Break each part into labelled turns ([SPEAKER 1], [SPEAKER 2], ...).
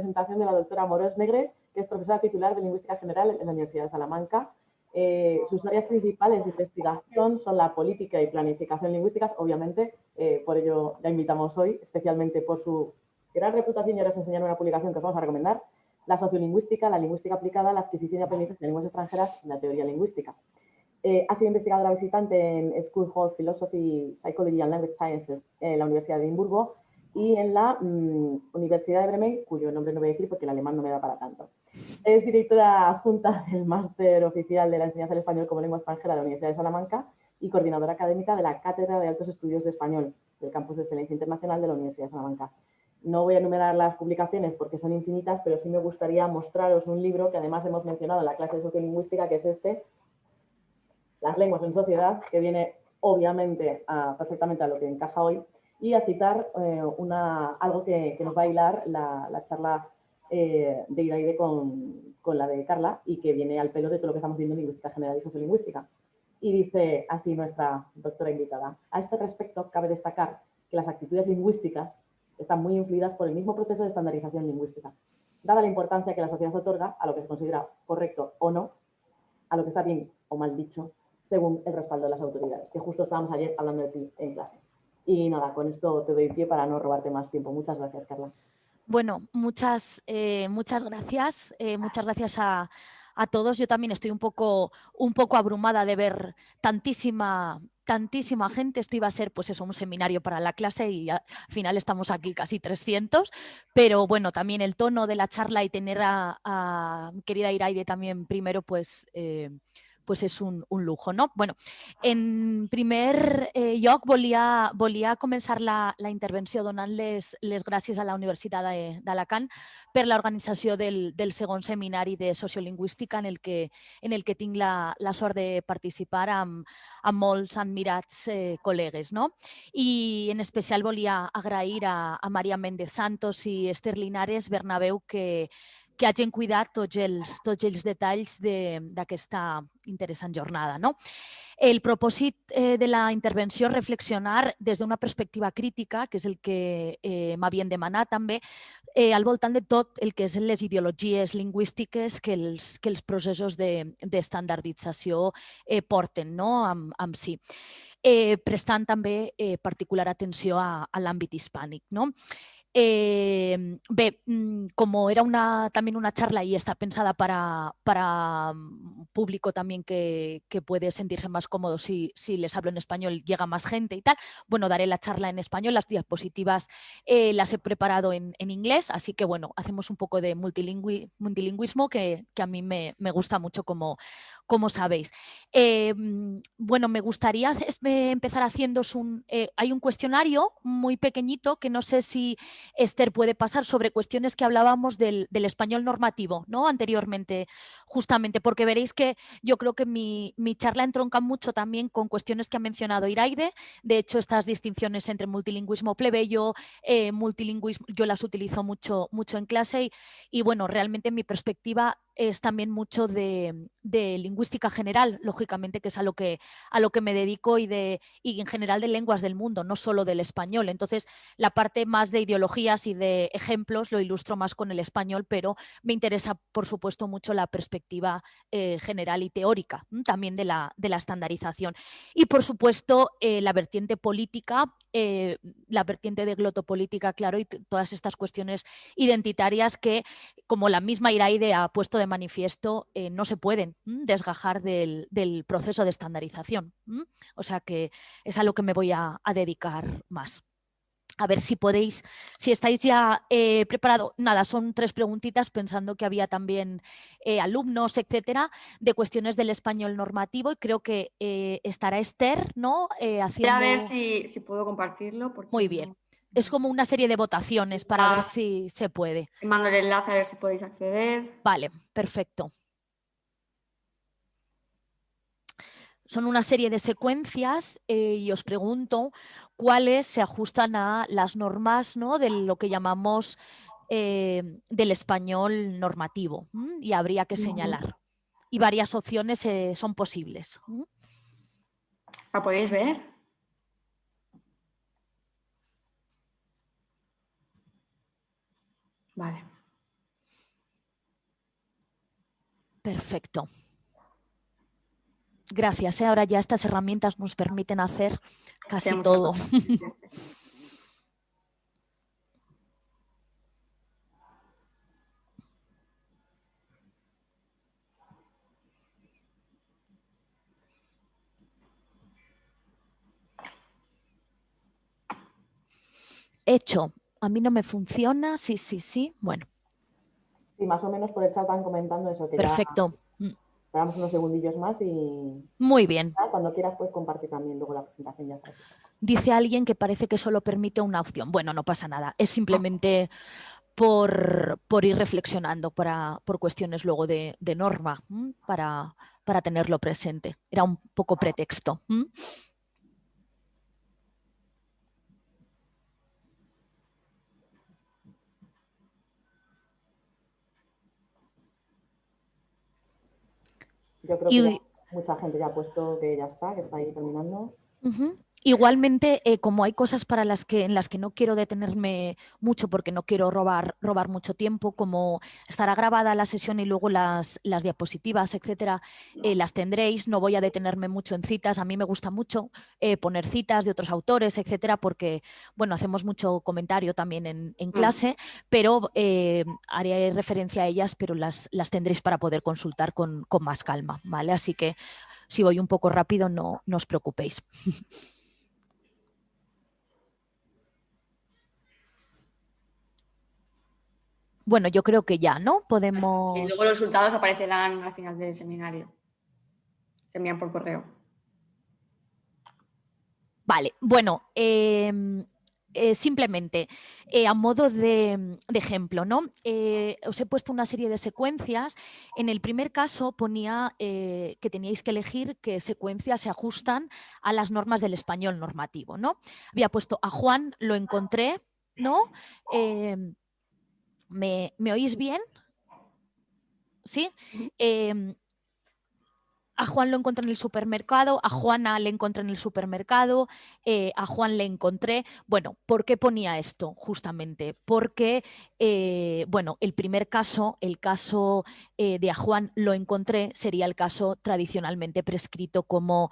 [SPEAKER 1] presentación de la doctora Amorós Negre, que es profesora titular de Lingüística General en la Universidad de Salamanca. Sus áreas principales de investigación son la política y planificación lingüísticas, obviamente, por ello la invitamos hoy, especialmente por su gran reputación, y ahora os enseñaré una publicación que os vamos a recomendar: la sociolingüística, la lingüística aplicada, la adquisición y aprendizaje de lenguas extranjeras y la teoría lingüística. Ha sido investigadora visitante en School of Philosophy, Psychology and Language Sciences en la Universidad de Edimburgo y en la Universidad de Bremen, cuyo nombre no voy a decir porque el alemán no me da para tanto. Es directora adjunta del Máster Oficial de la Enseñanza del Español como Lengua Extranjera de la Universidad de Salamanca y coordinadora académica de la Cátedra de Altos Estudios de Español del Campus de Excelencia Internacional de la Universidad de Salamanca. No voy a enumerar las publicaciones porque son infinitas, pero sí me gustaría mostraros un libro que además hemos mencionado en la clase de sociolingüística, que es este, Las lenguas en sociedad, que viene obviamente perfectamente a lo que encaja hoy, y a citar algo que nos va a hilar la charla de Iraide con la de Carla, y que viene al pelo de todo lo que estamos viendo en lingüística general y sociolingüística. Y dice así nuestra doctora invitada: a este respecto, cabe destacar que las actitudes lingüísticas están muy influidas por el mismo proceso de estandarización lingüística. Dada la importancia que la sociedad otorga a lo que se considera correcto o no, a lo que está bien o mal dicho, según el respaldo de las autoridades, que justo estábamos ayer hablando de ti en clase. Y nada, con esto te doy pie para no robarte más tiempo. Muchas gracias, Carla.
[SPEAKER 2] Bueno, muchas gracias. Muchas gracias a todos. Yo también estoy un poco abrumada de ver tantísima gente. Esto iba a ser, pues eso, un seminario para la clase y al final estamos aquí casi 300. Pero bueno, también el tono de la charla y tener a mi querida Iraide también primero, pues és un lujo, no? Bueno, en primer lloc volia començar la intervenció donant les gràcies a la Universitat d'Alacant per l'organització del segon seminari de sociolingüística en el que tinc la sort de participar amb molts admirats col·legues, no? I en especial volia agrair a Maria Méndez Santos i Esther Linares Bernabéu que hagin cuidat tots els detalls d'aquesta interessant jornada. No? El propòsit de la intervenció és reflexionar des d'una perspectiva crítica, que és el que m'havien demanat també, al voltant de tot el que és les ideologies lingüístiques que els processos d'estandardització porten, no? amb si. Prestant també particular atenció a l'àmbit hispànic. No? Bé, como era también una charla y está pensada para público también que puede sentirse más cómodo si les hablo en español, llega más gente y tal, bueno, daré la charla en español, las diapositivas las he preparado en inglés, así que bueno, hacemos un poco de multilingüismo que a mí me gusta mucho, como sabéis. Bueno, me gustaría empezar haciéndoos hay un cuestionario muy pequeñito que no sé si Esther puede pasar, sobre cuestiones que hablábamos del español normativo, ¿no? Anteriormente, justamente, porque veréis que yo creo que mi charla entronca mucho también con cuestiones que ha mencionado Iraide. De hecho, estas distinciones entre multilingüismo plebeyo, multilingüismo, yo las utilizo mucho en clase y bueno, realmente mi perspectiva es también mucho de lingüística general, lógicamente, que es a lo que me dedico y en general de lenguas del mundo, no solo del español. Entonces, la parte más de ideologías y de ejemplos lo ilustro más con el español, pero me interesa, por supuesto, mucho la perspectiva general y teórica también de la estandarización. Y, por supuesto, la vertiente política, la vertiente de glotopolítica, claro, y todas estas cuestiones identitarias que, como la misma Iraide ha puesto de manifiesto, no se pueden desgajar del proceso de estandarización. O sea que es a lo que me voy a dedicar más. A ver si podéis, si estáis ya preparados. Nada, son 3 preguntitas, pensando que había también alumnos, etcétera, de cuestiones del español normativo, y creo que estará Esther, ¿no? Haciendo...
[SPEAKER 3] A ver si puedo compartirlo. Porque
[SPEAKER 2] muy bien. Es como una serie de votaciones para ver si se puede.
[SPEAKER 3] Mando el enlace a ver si podéis acceder.
[SPEAKER 2] Vale, perfecto. Son una serie de secuencias y os pregunto cuáles se ajustan a las normas, ¿no? De lo que llamamos del español normativo, y habría que señalar. Y varias opciones son posibles.
[SPEAKER 3] ¿La podéis ver? Vale.
[SPEAKER 2] Perfecto. Gracias. Ahora ya estas herramientas nos permiten hacer casi
[SPEAKER 3] Hacemos
[SPEAKER 2] todo.
[SPEAKER 3] cosas. Sí, sí, sí.
[SPEAKER 2] Hecho. A mí no me funciona. Sí, sí, sí. Bueno,
[SPEAKER 1] Sí, más o menos por el chat van comentando eso, que ya
[SPEAKER 2] perfecto.
[SPEAKER 1] esperamos unos segundillos más y
[SPEAKER 2] Muy bien.
[SPEAKER 1] cuando quieras puedes compartir también luego la presentación, ya sabes.
[SPEAKER 2] Dice alguien que parece que solo permite una opción. Bueno, no pasa nada. Es simplemente por ir reflexionando por cuestiones luego de norma, para tenerlo presente. Era un poco pretexto.
[SPEAKER 1] Yo creo que ya mucha gente ya ha puesto que ya está, que está ahí terminando.
[SPEAKER 2] Igualmente, como hay cosas en las que no quiero detenerme mucho porque no quiero robar mucho tiempo, como estará grabada la sesión y luego las diapositivas, etcétera, las tendréis. No voy a detenerme mucho en citas. A mí me gusta mucho poner citas de otros autores, etcétera, porque bueno, hacemos mucho comentario también en clase, pero haré referencia a ellas, pero las tendréis para poder consultar con más calma, ¿vale? Así que si voy un poco rápido, no os preocupéis. Bueno, yo creo que ya, ¿no? Podemos...
[SPEAKER 3] Y luego los resultados aparecerán al final del seminario. Se envían por correo.
[SPEAKER 2] Vale, bueno, simplemente a modo de ejemplo, ¿no? Os he puesto una serie de secuencias. En el primer caso ponía que teníais que elegir qué secuencias se ajustan a las normas del español normativo, ¿no? Había puesto a Juan, lo encontré, ¿no? ¿Me oís bien? ¿Sí? A Juan lo encontré en el supermercado, a Juana le encontré en el supermercado, a Juan le encontré. Bueno, ¿por qué ponía esto? Justamente porque, bueno, el primer caso, el caso de a Juan lo encontré, sería el caso tradicionalmente prescrito como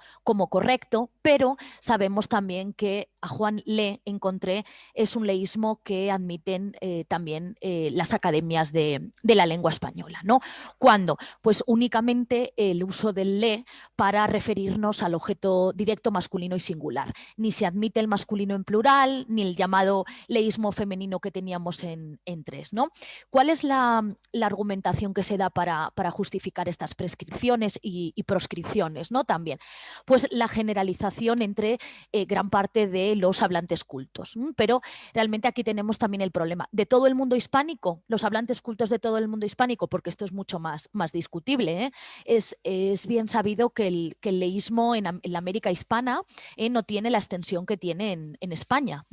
[SPEAKER 2] correcto, pero sabemos también que a Juan le encontré es un leísmo que admiten también las academias de la lengua española, ¿no? ¿Cuándo? Pues únicamente el uso del le para referirnos al objeto directo masculino y singular. Ni se admite el masculino en plural, ni el llamado leísmo femenino que teníamos en tres, ¿no? ¿Cuál es la argumentación que se da para justificar estas prescripciones y proscripciones, ¿no? También, pues la generalización entre gran parte de los hablantes cultos. Pero realmente aquí tenemos también el problema de todo el mundo hispánico, los hablantes cultos de todo el mundo hispánico, porque esto es mucho más discutible, ¿eh? Es bien sabido que el leísmo en la América hispana no tiene la extensión que tiene en España.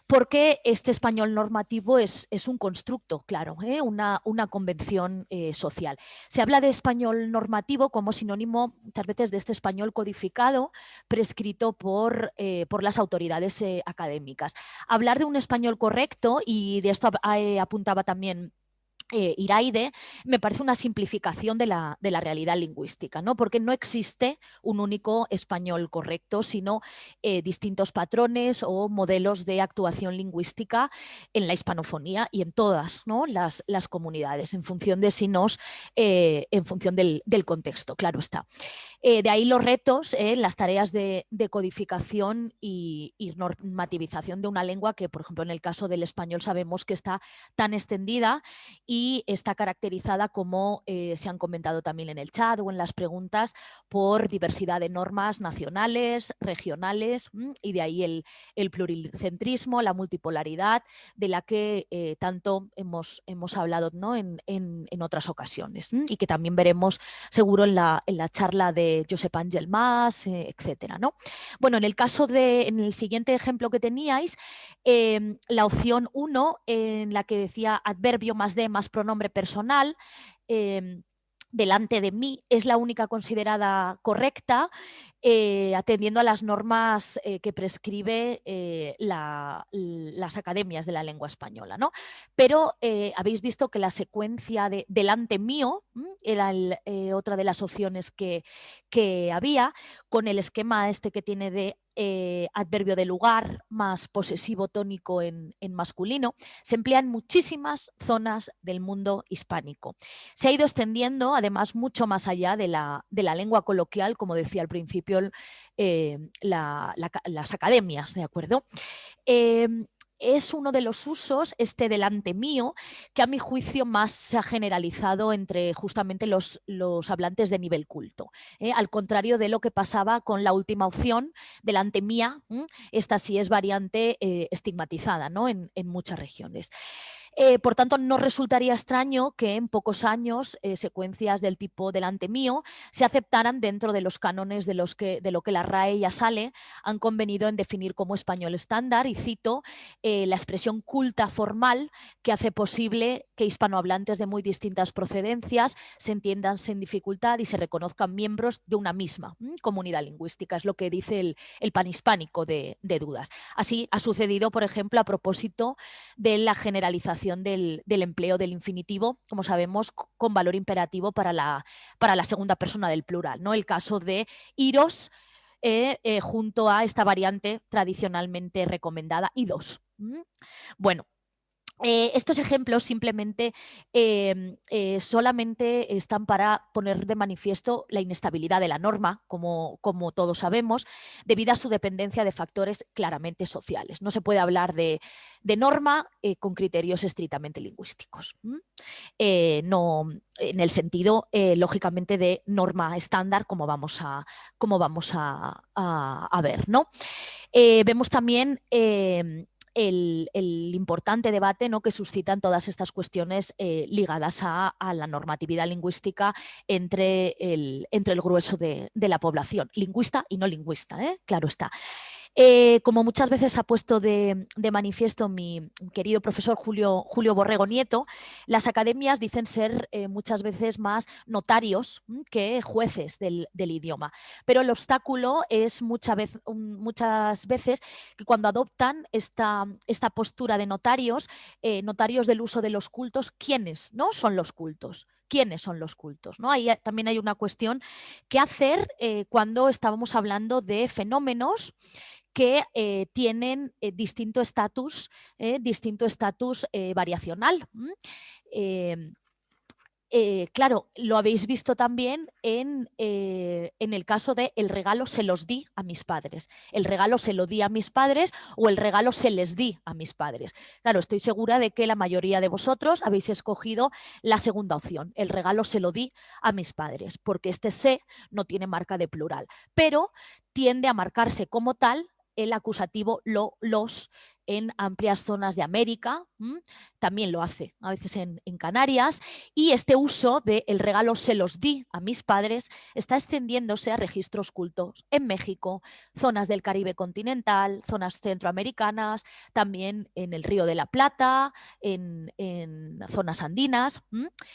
[SPEAKER 2] Porque este español normativo es un constructo, claro, una convención social. Se habla de español normativo como sinónimo muchas veces de este español codificado prescrito por las autoridades académicas. Hablar de un español correcto, y de esto apuntaba también Iraide, me parece una simplificación de la realidad lingüística, ¿no? Porque no existe un único español correcto, sino distintos patrones o modelos de actuación lingüística en la hispanofonía y en todas, ¿no? las comunidades, en función de en función del contexto, claro está. De ahí los retos en las tareas de codificación y normativización de una lengua que, por ejemplo, en el caso del español sabemos que está tan extendida y está caracterizada, como se han comentado también en el chat o en las preguntas, por diversidad de normas nacionales, regionales, y de ahí el pluricentrismo, la multipolaridad, de la que tanto hemos hablado, ¿no? en otras ocasiones, y que también veremos seguro en la charla de Josep Ángel Mas, etcétera, ¿no? Bueno, en el siguiente ejemplo que teníais, la opción 1, en la que decía adverbio más de más pronombre personal, delante de mí es la única considerada correcta, atendiendo a las normas que prescribe las academias de la lengua española, ¿no? Pero habéis visto que la secuencia de delante mío era otra de las opciones que había, con el esquema este que tiene de adverbio de lugar más posesivo tónico en masculino. Se emplea en muchísimas zonas del mundo hispánico. Se ha ido extendiendo, además, mucho más allá de la lengua coloquial, como decía al principio, las academias, ¿de acuerdo? Es uno de los usos, este delante mío, que a mi juicio más se ha generalizado entre justamente los hablantes de nivel culto. Al contrario de lo que pasaba con la última opción, delante mía, esta sí es variante estigmatizada, ¿no? en muchas regiones. Por tanto, no resultaría extraño que en pocos años secuencias del tipo delante mío se aceptaran dentro de los cánones de lo que la RAE y la SALE han convenido en definir como español estándar, y cito la expresión culta formal que hace posible que hispanohablantes de muy distintas procedencias se entiendan sin dificultad y se reconozcan miembros de una misma comunidad lingüística. Es lo que dice el panhispánico de Dudas. Así ha sucedido, por ejemplo, a propósito de la generalización del empleo del infinitivo, como sabemos, con valor imperativo para la segunda persona del plural, ¿no? El caso de iros junto a esta variante tradicionalmente recomendada, idos. Bueno, estos ejemplos simplemente solamente están para poner de manifiesto la inestabilidad de la norma, como todos sabemos, debido a su dependencia de factores claramente sociales. No se puede hablar de norma con criterios estrictamente lingüísticos. No, en el sentido, lógicamente, de norma estándar, como vamos a ver, ¿no? Vemos también el importante debate, ¿no?, que suscitan todas estas cuestiones ligadas a la normatividad lingüística entre el grueso de la población, lingüista y no lingüista, claro está. Como muchas veces ha puesto de manifiesto mi querido profesor Julio Borrego Nieto, las academias dicen ser muchas veces más notarios que jueces del idioma, pero el obstáculo es muchas veces que cuando adoptan esta postura de notarios, notarios del uso de los cultos, ¿quiénes no son los cultos? ¿Quiénes son los cultos? ¿No? Ahí también hay una cuestión que hacer cuando estábamos hablando de fenómenos que tienen distinto estatus variacional. Claro, lo habéis visto también en el caso de el regalo se los di a mis padres. El regalo se lo di a mis padres o el regalo se les di a mis padres. Claro, estoy segura de que la mayoría de vosotros habéis escogido la segunda opción. El regalo se lo di a mis padres, porque este se no tiene marca de plural, pero tiende a marcarse como tal el acusativo los en amplias zonas de América, también lo hace a veces en Canarias, y este uso de el regalo se los di a mis padres está extendiéndose a registros cultos en México, zonas del Caribe continental, zonas centroamericanas, también en el Río de la Plata, en zonas andinas.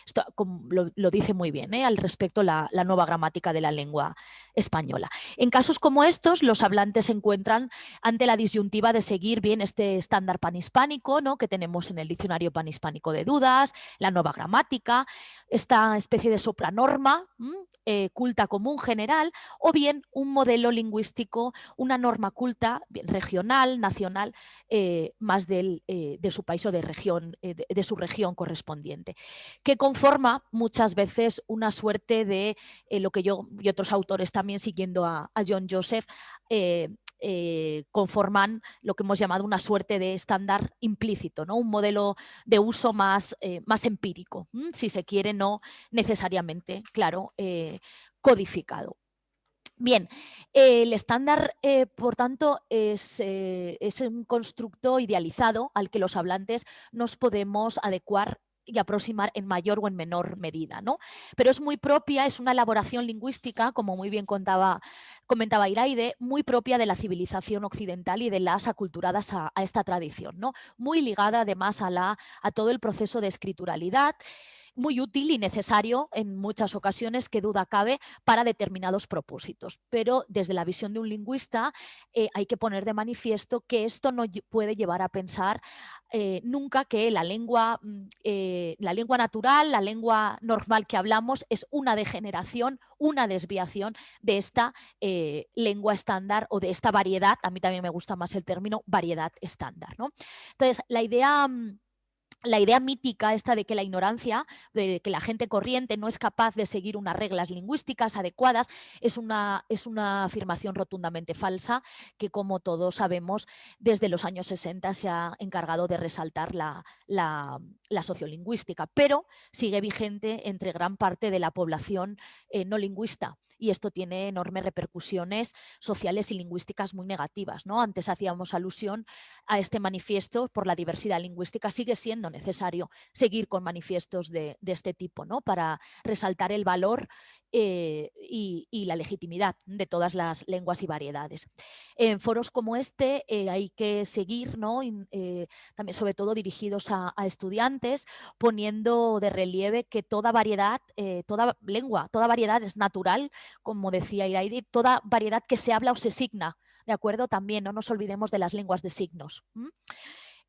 [SPEAKER 2] Esto lo dice muy bien al respecto la nueva gramática de la lengua española. En casos como estos, los hablantes se encuentran ante la disyuntiva de seguir bien este estándar panhispánico, ¿no?, que tenemos en el diccionario panhispánico de Dudas, la nueva gramática, esta especie de sopranorma culta común general, o bien un modelo lingüístico, una norma culta regional, nacional, más de su país o de su región correspondiente, que conforma muchas veces una suerte de lo que yo y otros autores también, siguiendo a John Joseph, conforman lo que hemos llamado una suerte de estándar implícito, ¿no?, un modelo de uso más empírico, si se quiere, no necesariamente, claro, codificado. Bien, el estándar, por tanto, es un constructo idealizado al que los hablantes nos podemos adecuar y aproximar en mayor o en menor medida, ¿no? Pero es muy propia, es una elaboración lingüística, como muy bien comentaba Iraide, muy propia de la civilización occidental y de las aculturadas a esta tradición, ¿no? Muy ligada además a todo el proceso de escrituralidad, muy útil y necesario en muchas ocasiones, qué duda cabe, para determinados propósitos. Pero desde la visión de un lingüista hay que poner de manifiesto que esto no puede llevar a pensar nunca que la lengua natural, la lengua normal que hablamos es una degeneración, una desviación de esta lengua estándar o de esta variedad. A mí también me gusta más el término variedad estándar, ¿no? Entonces, la idea mítica esta de que la ignorancia, de que la gente corriente no es capaz de seguir unas reglas lingüísticas adecuadas, es una afirmación rotundamente falsa que, como todos sabemos, desde los años 60 se ha encargado de resaltar la sociolingüística, pero sigue vigente entre gran parte de la población no lingüista. Y esto tiene enormes repercusiones sociales y lingüísticas muy negativas, ¿no? Antes hacíamos alusión a este manifiesto por la diversidad lingüística. Sigue siendo necesario seguir con manifiestos de este tipo, ¿no? Para resaltar el valor y la legitimidad de todas las lenguas y variedades. En foros como este hay que seguir, ¿no? También sobre todo dirigidos a estudiantes, poniendo de relieve que toda variedad, toda lengua, toda variedad es natural, como decía Iraidi, toda variedad que se habla o se signa, ¿de acuerdo? También no nos olvidemos de las lenguas de signos.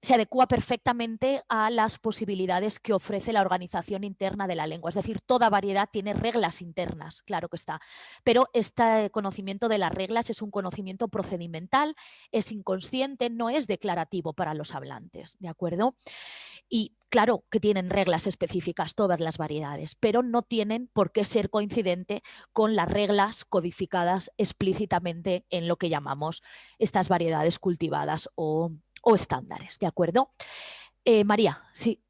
[SPEAKER 2] Se adecua perfectamente a las posibilidades que ofrece la organización interna de la lengua. Es decir, toda variedad tiene reglas internas, claro que está. Pero este conocimiento de las reglas es un conocimiento procedimental, es inconsciente, no es declarativo para los hablantes, ¿de acuerdo? Y claro que tienen reglas específicas todas las variedades, pero no tienen por qué ser coincidente con las reglas codificadas explícitamente en lo que llamamos estas variedades cultivadas o estándares, ¿de acuerdo? María, sí.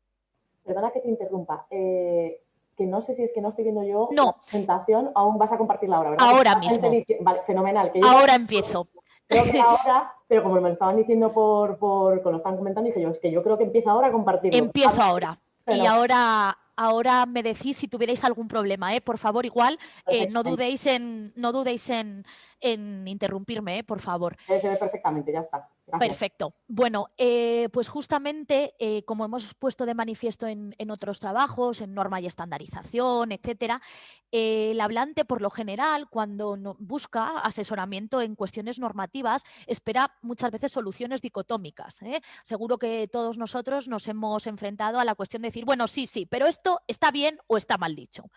[SPEAKER 1] Perdona que te interrumpa. Que no sé si es que no estoy viendo yo
[SPEAKER 2] No.
[SPEAKER 1] la presentación, aún vas a compartirla ahora, ¿verdad?
[SPEAKER 2] Ahora mismo.
[SPEAKER 1] Vale, fenomenal. Que
[SPEAKER 2] ahora empiezo.
[SPEAKER 1] Creo que ahora, pero como me lo estaban diciendo con lo estaban comentando, dije yo, es que yo creo que empieza ahora a compartirlo.
[SPEAKER 2] Empiezo ahora. Y ahora me decís si tuvierais algún problema, por favor, igual no dudéis en interrumpirme, por favor.
[SPEAKER 1] Se ve perfectamente, ya está. Gracias.
[SPEAKER 2] Perfecto. Bueno, pues justamente, como hemos puesto de manifiesto en otros trabajos, en norma y estandarización, etcétera, el hablante, por lo general, cuando busca asesoramiento en cuestiones normativas, espera muchas veces soluciones dicotómicas. Seguro que todos nosotros nos hemos enfrentado a la cuestión de decir, bueno, sí, pero esto está bien o está mal dicho.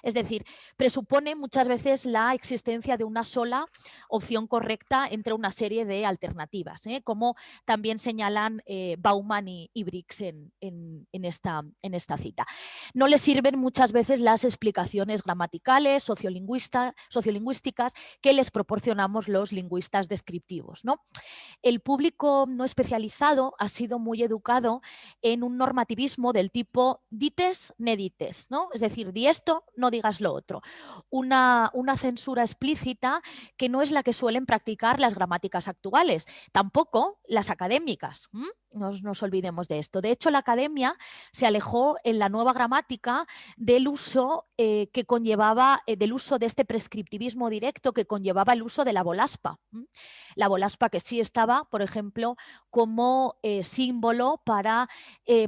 [SPEAKER 2] Es decir, presupone muchas veces la existencia de una sola opción correcta entre una serie de alternativas, como también señalan Bauman y Briggs en esta cita. No le sirven muchas veces las explicaciones gramaticales, sociolingüísticas que les proporcionamos los lingüistas descriptivos, ¿no? El público no especializado ha sido muy educado en un normativismo del tipo dites, ne dites, ¿no? Es decir, di esto, no digas lo otro. Una censura explícita que no es la que suelen practicar las gramáticas actuales, tampoco las académicas. No nos olvidemos de esto. De hecho, la academia se alejó en la nueva gramática del uso que conllevaba, del uso de este prescriptivismo directo que conllevaba el uso de la volaspa. La volaspa que sí estaba, por ejemplo, como símbolo para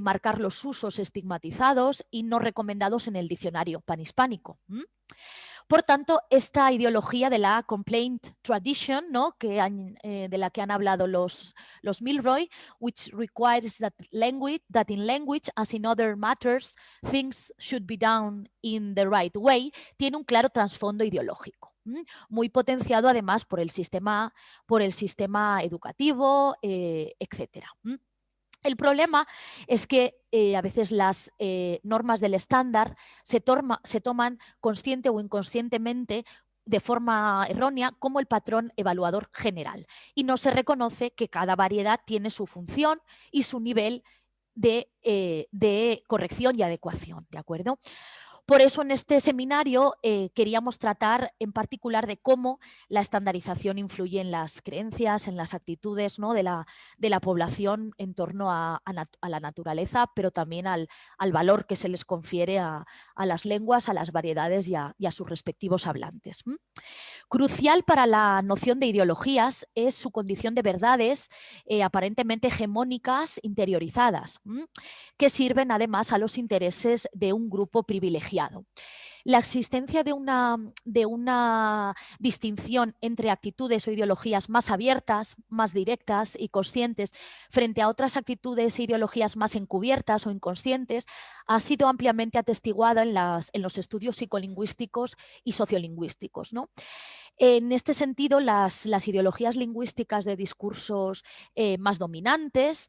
[SPEAKER 2] marcar los usos estigmatizados y no recomendados en el diccionario panhispánico. Por tanto, esta ideología de la complaint tradition, ¿no? De la que han hablado los Milroy, which requires that in language as in other matters, things should be done in the right way, tiene un claro trasfondo ideológico, muy potenciado además por el sistema educativo, etcétera. El problema es que a veces las normas del estándar se toman consciente o inconscientemente de forma errónea como el patrón evaluador general y no se reconoce que cada variedad tiene su función y su nivel de corrección y adecuación, ¿de acuerdo? Por eso en este seminario queríamos tratar en particular de cómo la estandarización influye en las creencias, en las actitudes, ¿no?, de la población en torno a la naturaleza, pero también al valor que se les confiere a las lenguas, a las variedades y a sus respectivos hablantes. Crucial para la noción de ideologías es su condición de verdades aparentemente hegemónicas interiorizadas, que sirven además a los intereses de un grupo privilegiado. La existencia de una distinción entre actitudes o ideologías más abiertas, más directas y conscientes frente a otras actitudes e ideologías más encubiertas o inconscientes ha sido ampliamente atestiguada en los estudios psicolingüísticos y sociolingüísticos, ¿no? En este sentido, las ideologías lingüísticas de discursos más dominantes,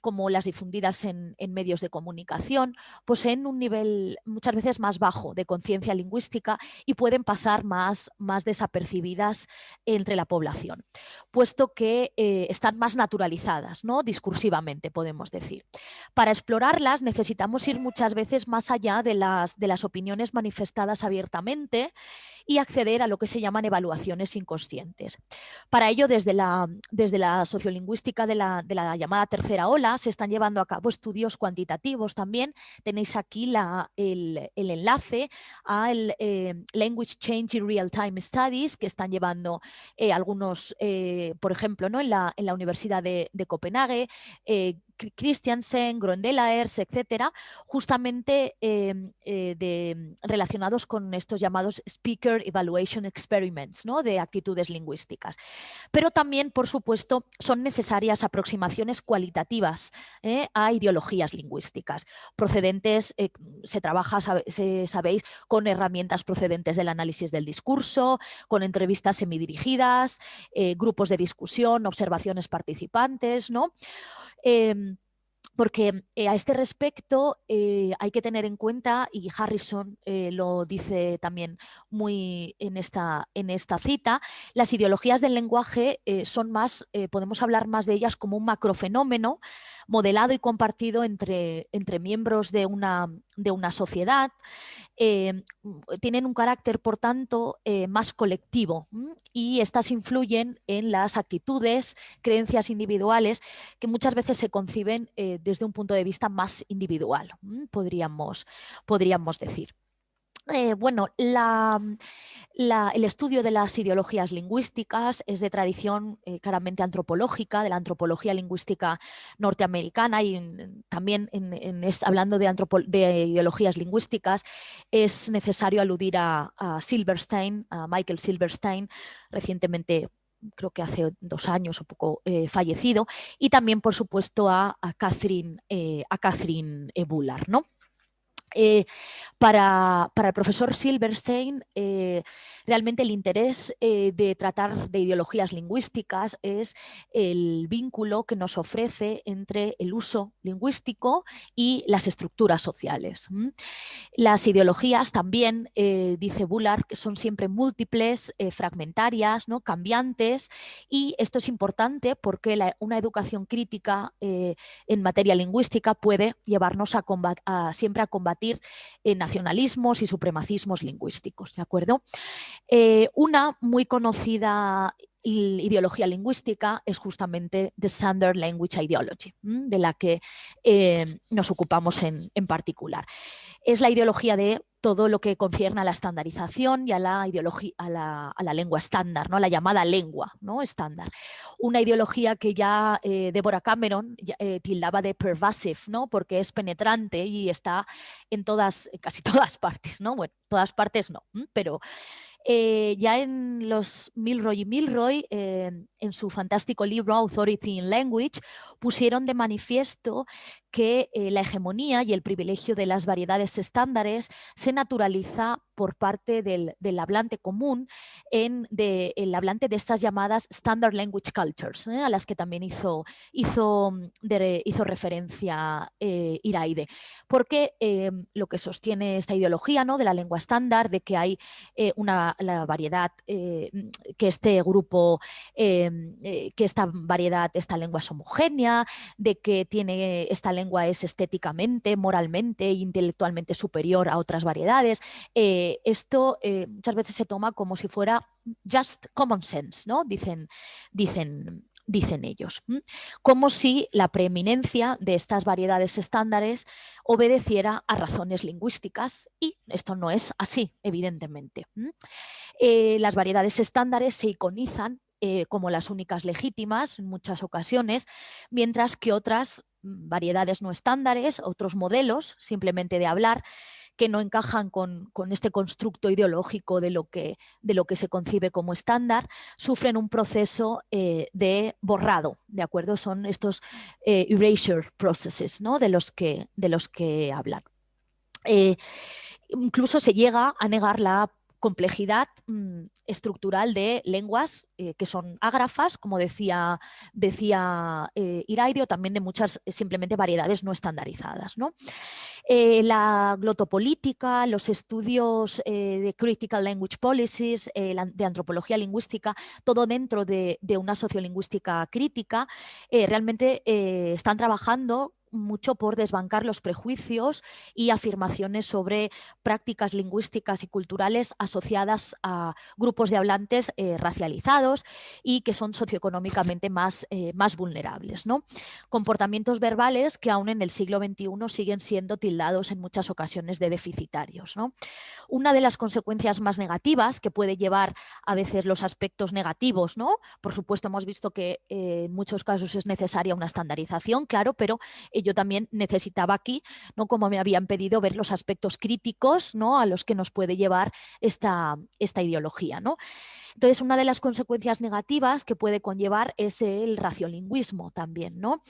[SPEAKER 2] como las difundidas en medios de comunicación, poseen un nivel muchas veces más bajo de conciencia lingüística y pueden pasar más desapercibidas entre la población, puesto que están más naturalizadas, ¿no?, discursivamente, podemos decir. Para explorarlas necesitamos ir muchas veces más allá de las opiniones manifestadas abiertamente y acceder a lo que se llaman evaluaciones inconscientes. Para ello, desde la sociolingüística de la llamada tercera ola, se están llevando a cabo estudios cuantitativos también. Tenéis aquí el enlace al Language Change in Real Time Studies, que están llevando algunos, por ejemplo, ¿no?, en la Universidad de Copenhague, Christiansen, Grondelaers, etcétera, justamente relacionados con estos llamados Speaker Evaluation Experiments, ¿no?, de actitudes lingüísticas. Pero también, por supuesto, son necesarias aproximaciones cualitativas a ideologías lingüísticas, procedentes, se trabaja, sabéis, con herramientas procedentes del análisis del discurso, con entrevistas semidirigidas, grupos de discusión, observaciones participantes, ¿no? Porque a este respecto hay que tener en cuenta, y Harrison lo dice también muy en esta cita, las ideologías del lenguaje son más, podemos hablar más de ellas como un macrofenómeno modelado y compartido entre miembros de una sociedad. Tienen un carácter, por tanto, más colectivo, y estas influyen en las actitudes, creencias individuales que muchas veces se conciben desde un punto de vista más individual, podríamos decir. Bueno, el estudio de las ideologías lingüísticas es de tradición claramente antropológica, de la antropología lingüística norteamericana, y también hablando de ideologías lingüísticas es necesario aludir a Silberstein, a Michael Silberstein, recientemente, creo que hace 2 años o poco, fallecido, y también, por supuesto, a Catherine Bullard, ¿no? Para el profesor Silberstein, realmente el interés de tratar de ideologías lingüísticas es el vínculo que nos ofrece entre el uso lingüístico y las estructuras sociales. Las ideologías también, dice Bullard, que son siempre múltiples, fragmentarias, ¿no?, cambiantes, y esto es importante porque una educación crítica en materia lingüística puede llevarnos siempre a combatir nacionalismos y supremacismos lingüísticos, ¿de acuerdo? Una muy conocida ideología lingüística es justamente The Standard Language Ideology, de la que nos ocupamos en particular. Es la ideología de todo lo que concierne a la estandarización y a la lengua estándar, ¿no?, la llamada lengua, ¿no?, estándar. Una ideología que ya Deborah Cameron tildaba de pervasive, ¿no?, porque es penetrante y está en casi todas partes, ¿no? Bueno, todas partes no, pero ya en los Milroy y Milroy, en su fantástico libro Authority in Language, pusieron de manifiesto que la hegemonía y el privilegio de las variedades estándares se naturaliza por parte del hablante común, el hablante de estas llamadas Standard Language Cultures, a las que también hizo referencia Iraide. Porque lo que sostiene esta ideología, ¿no?, de la lengua estándar, de que hay la variedad, que este grupo, que esta lengua es homogénea, de que esta lengua es estéticamente, moralmente e intelectualmente superior a otras variedades. Esto muchas veces se toma como si fuera just common sense, ¿no? Dicen ellos, como si la preeminencia de estas variedades estándares obedeciera a razones lingüísticas, y esto no es así, evidentemente. Las variedades estándares se iconizan como las únicas legítimas en muchas ocasiones, mientras que otras variedades no estándares, otros modelos simplemente de hablar, que no encajan con este constructo ideológico de lo que se concibe como estándar, sufren un proceso de borrado, ¿de acuerdo? Son estos erasure processes, ¿no?, de los que hablan. Incluso se llega a negar la complejidad estructural de lenguas que son ágrafas, como decía Iraide, o también de muchas simplemente variedades no estandarizadas, ¿no? La glotopolítica, los estudios de Critical Language Policies, de antropología lingüística, todo dentro de una sociolingüística crítica, realmente están trabajando mucho por desbancar los prejuicios y afirmaciones sobre prácticas lingüísticas y culturales asociadas a grupos de hablantes racializados y que son socioeconómicamente más vulnerables, ¿no? Comportamientos verbales que aún en el siglo XXI siguen siendo tildados en muchas ocasiones de deficitarios, ¿no? Una de las consecuencias más negativas que puede llevar a veces los aspectos negativos, ¿no? Por supuesto, hemos visto que en muchos casos es necesaria una estandarización, claro, pero yo también necesitaba aquí, ¿no?, como me habían pedido, ver los aspectos críticos, ¿no?, a los que nos puede llevar esta ideología, ¿no? Entonces, una de las consecuencias negativas que puede conllevar es el raciolingüismo también, ¿no?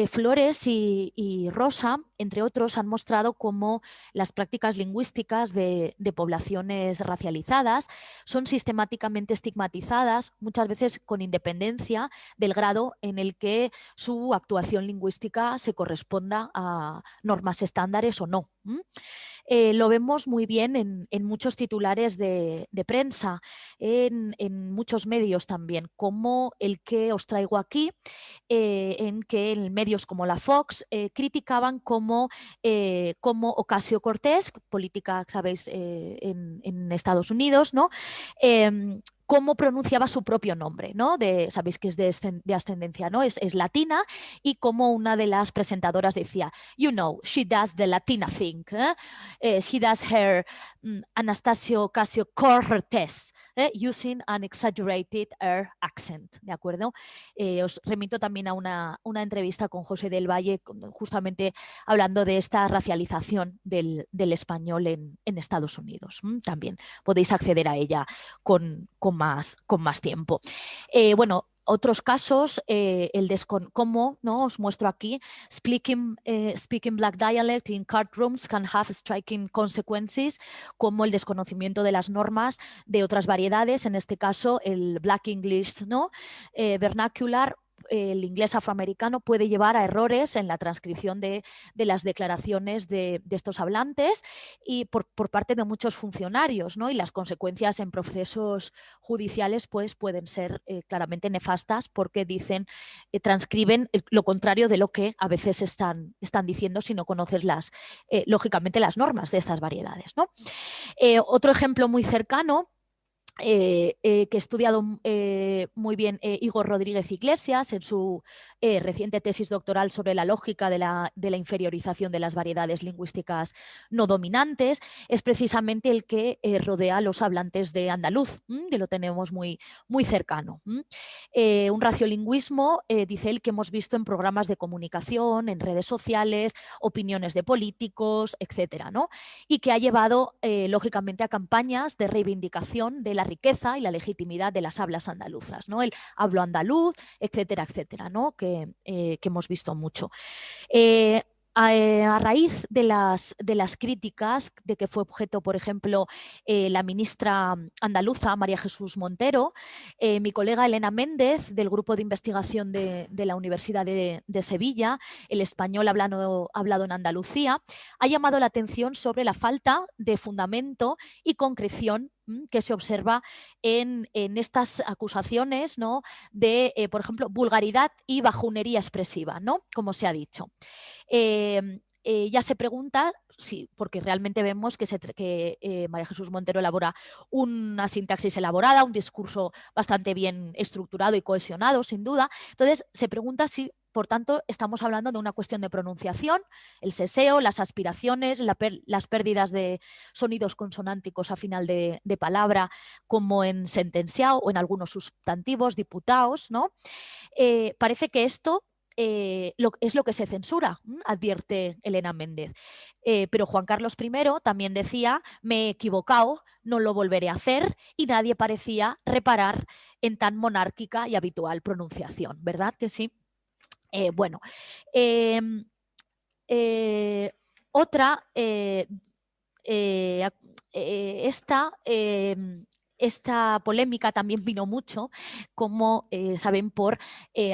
[SPEAKER 2] Flores y Rosa, entre otros, han mostrado cómo las prácticas lingüísticas de poblaciones racializadas son sistemáticamente estigmatizadas, muchas veces con independencia del grado en el que su actuación lingüística se corresponda a normas estándares o no. Lo vemos muy bien en muchos titulares de prensa, en muchos medios también, como el que os traigo aquí, en que en medios como la Fox criticaban como Ocasio-Cortez, política, sabéis, en Estados Unidos, ¿no? Cómo pronunciaba su propio nombre, ¿no? Sabéis que es de ascendencia, ¿no? Es latina, y como una de las presentadoras decía, you know, she does the Latina thing, she does her Anastasio Ocasio-Cortez, using an exaggerated air accent, ¿de acuerdo? Os remito también a una entrevista con José del Valle, justamente hablando de esta racialización del español en Estados Unidos. También podéis acceder a ella con más tiempo. Bueno, otros casos, como, ¿no?, os muestro aquí, speaking black dialect in card rooms can have striking consequences, como el desconocimiento de las normas de otras variedades, en este caso el Black English, ¿no?, vernacular. El inglés afroamericano puede llevar a errores en la transcripción de las declaraciones de estos hablantes y por parte de muchos funcionarios, ¿no? Y las consecuencias en procesos judiciales pues, pueden ser claramente nefastas, porque transcriben lo contrario de lo que a veces están diciendo si no conoces lógicamente las normas de estas variedades, ¿no? Otro ejemplo muy cercano, que he estudiado muy bien Igor Rodríguez Iglesias en su reciente tesis doctoral sobre la lógica de la inferiorización de las variedades lingüísticas no dominantes, es precisamente el que rodea a los hablantes de andaluz, que lo tenemos muy, muy cercano. Un raciolingüismo, dice él, que hemos visto en programas de comunicación, en redes sociales, opiniones de políticos, etcétera, ¿no? Y que ha llevado, lógicamente, a campañas de reivindicación de la riqueza y la legitimidad de las hablas andaluzas, ¿no? El hablo andaluz, etcétera, etcétera, ¿no? Que hemos visto mucho. A raíz de las críticas de que fue objeto, por ejemplo, la ministra andaluza María Jesús Montero, mi colega Elena Méndez, del Grupo de Investigación de la Universidad de Sevilla, El español hablado en Andalucía, ha llamado la atención sobre la falta de fundamento y concreción que se observa en estas acusaciones, ¿no?, de, por ejemplo, vulgaridad y bajonería expresiva, ¿no?, como se ha dicho. Ya se pregunta, sí, porque realmente vemos que María Jesús Montero elabora una sintaxis elaborada, un discurso bastante bien estructurado y cohesionado, sin duda. Entonces, se pregunta si, por tanto, estamos hablando de una cuestión de pronunciación, el seseo, las aspiraciones, las pérdidas de sonidos consonánticos a final de palabra, como en sentenciado o en algunos sustantivos, diputados, ¿no? Parece que esto es lo que se censura, advierte Elena Méndez. Pero Juan Carlos I también decía: me he equivocado, no lo volveré a hacer, y nadie parecía reparar en tan monárquica y habitual pronunciación, ¿verdad que sí? Bueno, otra, esta polémica también vino mucho, como saben, por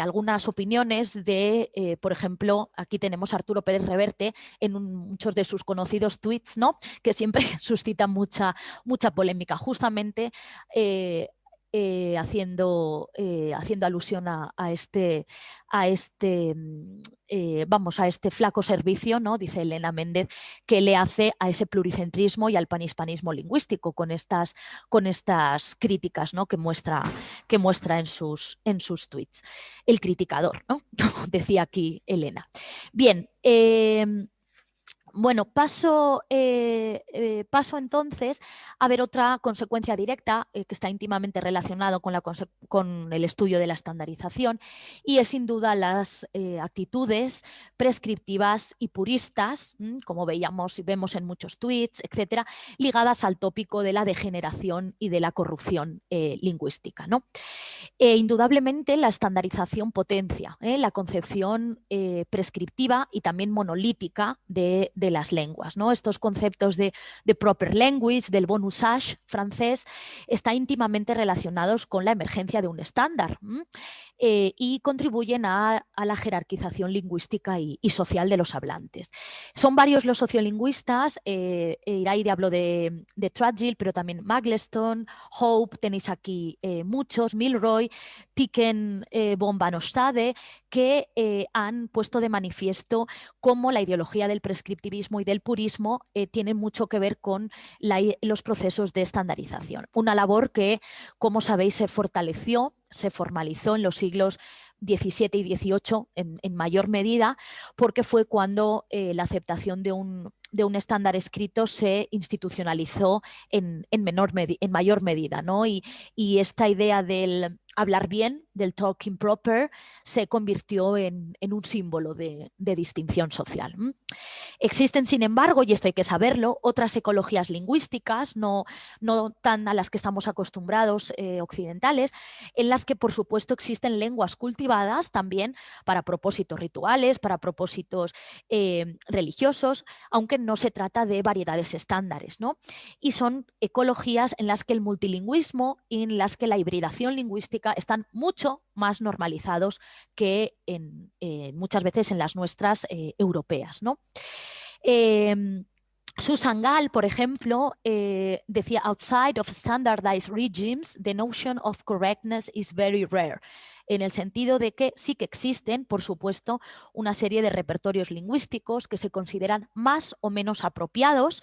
[SPEAKER 2] algunas opiniones de, por ejemplo, aquí tenemos a Arturo Pérez Reverte en muchos de sus conocidos tweets, ¿no?, que siempre suscitan mucha polémica, justamente haciendo alusión a este flaco servicio, ¿no?, dice Elena Méndez, que le hace a ese pluricentrismo y al panhispanismo lingüístico con estas críticas, ¿no?, que muestra en sus tweets. El criticador, ¿no?, como decía aquí Elena. Bien, bueno, paso entonces a ver otra consecuencia directa que está íntimamente relacionado con el estudio de la estandarización, y es sin duda las actitudes prescriptivas y puristas, como vemos en muchos tweets, etcétera, ligadas al tópico de la degeneración y de la corrupción lingüística, ¿no? Indudablemente la estandarización potencia la concepción prescriptiva y también monolítica de las lenguas, ¿no? Estos conceptos de proper language, del bon usage francés, están íntimamente relacionados con la emergencia de un estándar y contribuyen a la jerarquización lingüística y social de los hablantes. Son varios los sociolingüistas, Iraide habló de Trudgill, pero también Magleston, Hope, tenéis aquí muchos, Milroy, Tiken von van Ostade, que han puesto de manifiesto cómo la ideología del prescriptivismo y del purismo tienen mucho que ver con los procesos de estandarización. Una labor que, como sabéis, se fortaleció, se formalizó en los siglos XVII y XVIII en mayor medida, porque fue cuando la aceptación de un estándar escrito se institucionalizó en mayor medida, ¿no? Y esta idea del hablar bien, del talking proper, se convirtió en un símbolo de distinción social. Existen, sin embargo, y esto hay que saberlo, otras ecologías lingüísticas, no tan a las que estamos acostumbrados occidentales, en las que, por supuesto, existen lenguas cultivadas también para propósitos rituales, para propósitos religiosos, aunque no se trata de variedades estándares, ¿no? Y son ecologías en las que el multilingüismo y en las que la hibridación lingüística están mucho más normalizados que muchas veces en las nuestras europeas, ¿no? Susan Gall, por ejemplo, decía: outside of standardized regimes, the notion of correctness is very rare. En el sentido de que sí que existen, por supuesto, una serie de repertorios lingüísticos que se consideran más o menos apropiados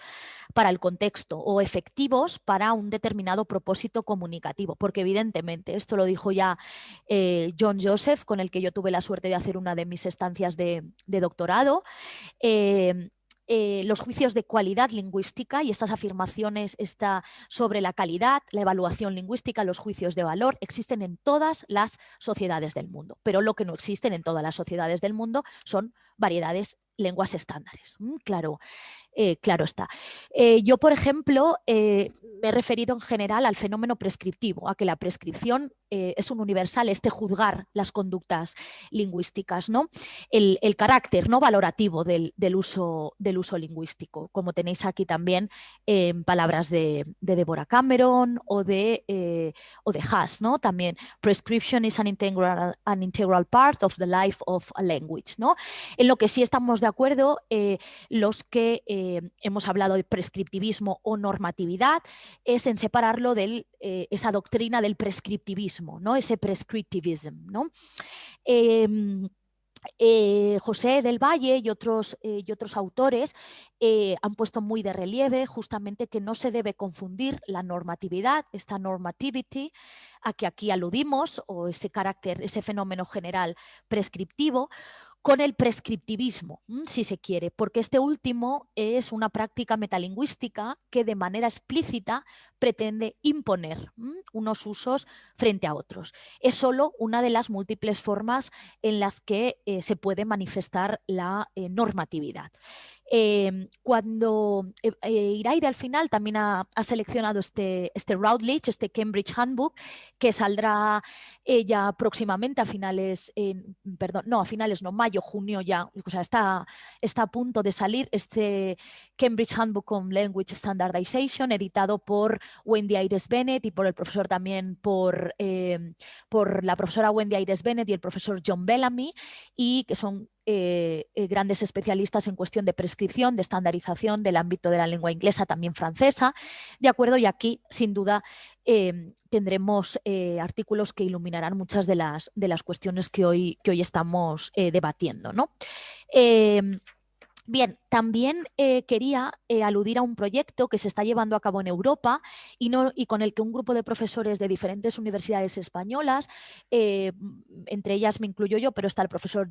[SPEAKER 2] para el contexto o efectivos para un determinado propósito comunicativo, porque evidentemente, esto lo dijo ya John Joseph, con el que yo tuve la suerte de hacer una de mis estancias de doctorado, los juicios de cualidad lingüística y estas afirmaciones sobre la calidad, la evaluación lingüística, los juicios de valor, existen en todas las sociedades del mundo. Pero lo que no existen en todas las sociedades del mundo son lenguas estándares. Claro, claro está. Yo, por ejemplo, me he referido en general al fenómeno prescriptivo, a que la prescripción es un universal, juzgar las conductas lingüísticas, ¿no? El carácter no valorativo del uso lingüístico, como tenéis aquí también en palabras de Deborah Cameron o de Haas, ¿no? También, prescription is an integral part of the life of a language, ¿no? En lo que sí estamos de acuerdo, los que hemos hablado de prescriptivismo o normatividad, es en separarlo de esa doctrina del prescriptivismo, ¿no? Ese prescriptivism, ¿no? José del Valle y otros autores han puesto muy de relieve justamente que no se debe confundir la normatividad, esta normativity a que aquí aludimos, o ese carácter, ese fenómeno general prescriptivo, con el prescriptivismo, si se quiere, porque este último es una práctica metalingüística que de manera explícita pretende imponer unos usos frente a otros. Es solo una de las múltiples formas en las que se puede manifestar la normatividad. Cuando Iraide al final también ha seleccionado este Routledge, este Cambridge Handbook, que saldrá ya próximamente a finales, mayo, junio ya, o sea, está a punto de salir este Cambridge Handbook on Language Standardization, editado por Wendy Ayres Bennett y por el profesor también, por la profesora Wendy Ayres Bennett y el profesor John Bellamy, y que son grandes especialistas en cuestión de prescripción, de estandarización del ámbito de la lengua inglesa, también francesa, ¿de acuerdo? Y aquí, sin duda, tendremos artículos que iluminarán muchas de las cuestiones que hoy estamos debatiendo, ¿no? Bien, también quería aludir a un proyecto que se está llevando a cabo en Europa y con el que un grupo de profesores de diferentes universidades españolas, entre ellas me incluyo yo, pero está el profesor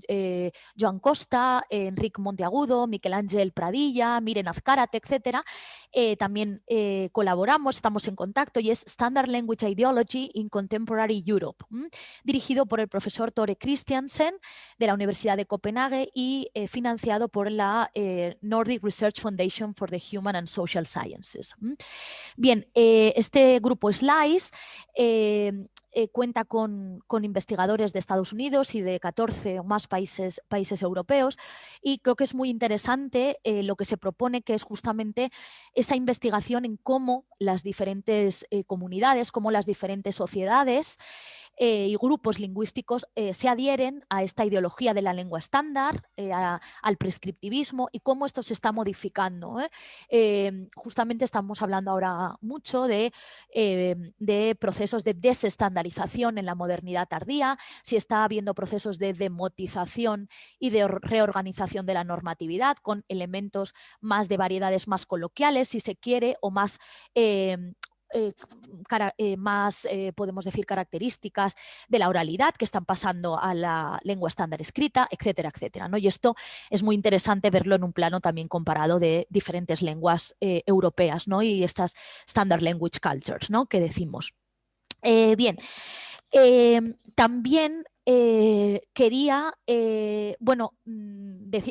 [SPEAKER 2] Joan Costa, Enric Monteagudo, Miquel Ángel Pradilla, Miren Azcárate, etcétera. También colaboramos, estamos en contacto, y es Standard Language Ideology in Contemporary Europe, dirigido por el profesor Tore Christiansen de la Universidad de Copenhague y financiado por la Nordic Research Foundation for the Human and Social Sciences. Bien, este grupo SLICE cuenta con investigadores de Estados Unidos y de 14 o más países europeos, y creo que es muy interesante lo que se propone, que es justamente esa investigación en cómo las diferentes comunidades, cómo las diferentes sociedades y grupos lingüísticos se adhieren a esta ideología de la lengua estándar, al prescriptivismo, y cómo esto se está modificando. Justamente estamos hablando ahora mucho de procesos de desestandarización en la modernidad tardía, si está habiendo procesos de demotización y de reorganización de la normatividad con elementos más de variedades más coloquiales, si se quiere, o más podemos decir, características de la oralidad que están pasando a la lengua estándar escrita, etcétera, etcétera, ¿no? Y esto es muy interesante verlo en un plano también comparado de diferentes lenguas europeas, ¿no? Y estas standard language cultures, ¿no?, que decimos. Bien, también quería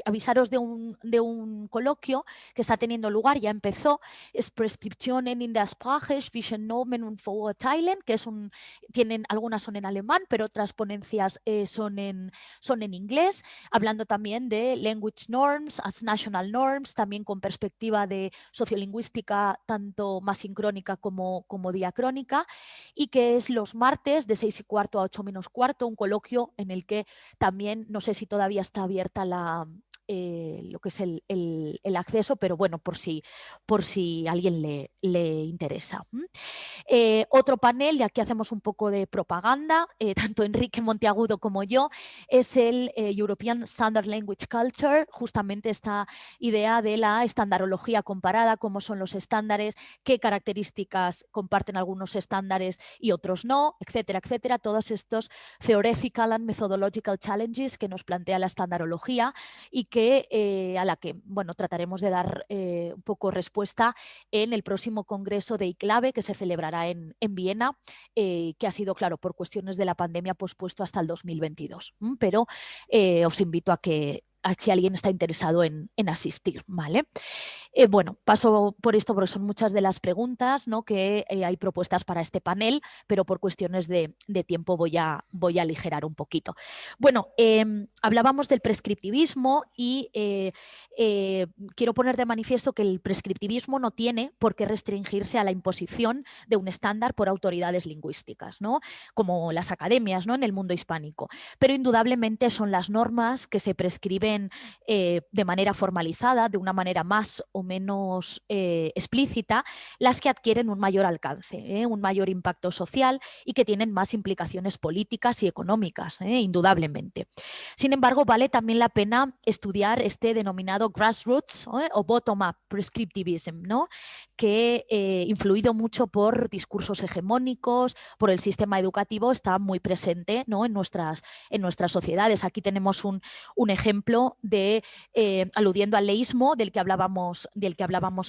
[SPEAKER 2] avisaros de un coloquio que está teniendo lugar, ya empezó, es Preskriptionen in der Sprache zwischen Normen und Vorurteilen, que algunas son en alemán, pero otras ponencias son en inglés, hablando también de language norms as national norms, también con perspectiva de sociolingüística tanto más sincrónica como diacrónica, y que es los martes de 6:15 a 8:15, un coloquio en el que también, no sé si todavía está abierta lo que es el acceso, pero bueno, por si alguien le interesa. Otro panel, y aquí hacemos un poco de propaganda, tanto Enrique Monteagudo como yo, es el European Standard Language Culture, justamente esta idea de la estandarología comparada, cómo son los estándares, qué características comparten algunos estándares y otros no, etcétera, etcétera. Todos estos theoretical and methodological challenges que nos plantea la estandarología y a la que trataremos de dar un poco respuesta en el próximo congreso de ICLABE, que se celebrará en Viena, que ha sido, claro, por cuestiones de la pandemia, pospuesto hasta el 2022. Pero os invito a que si alguien está interesado en asistir, ¿vale? Bueno, paso por esto porque son muchas de las preguntas, ¿no? Que hay propuestas para este panel, pero por cuestiones de tiempo voy a aligerar un poquito. Bueno, hablábamos del prescriptivismo y quiero poner de manifiesto que el prescriptivismo no tiene por qué restringirse a la imposición de un estándar por autoridades lingüísticas, ¿no? Como las academias, ¿no? En el mundo hispánico, pero indudablemente son las normas que se prescriben de manera formalizada, de una manera más o menos explícita, las que adquieren un mayor alcance, un mayor impacto social y que tienen más implicaciones políticas y económicas, indudablemente. Sin embargo, vale también la pena estudiar este denominado grassroots o bottom-up prescriptivism, ¿no? Que influido mucho por discursos hegemónicos, por el sistema educativo, está muy presente, ¿no? en nuestras sociedades. Aquí tenemos un ejemplo de, aludiendo al leísmo del que hablábamos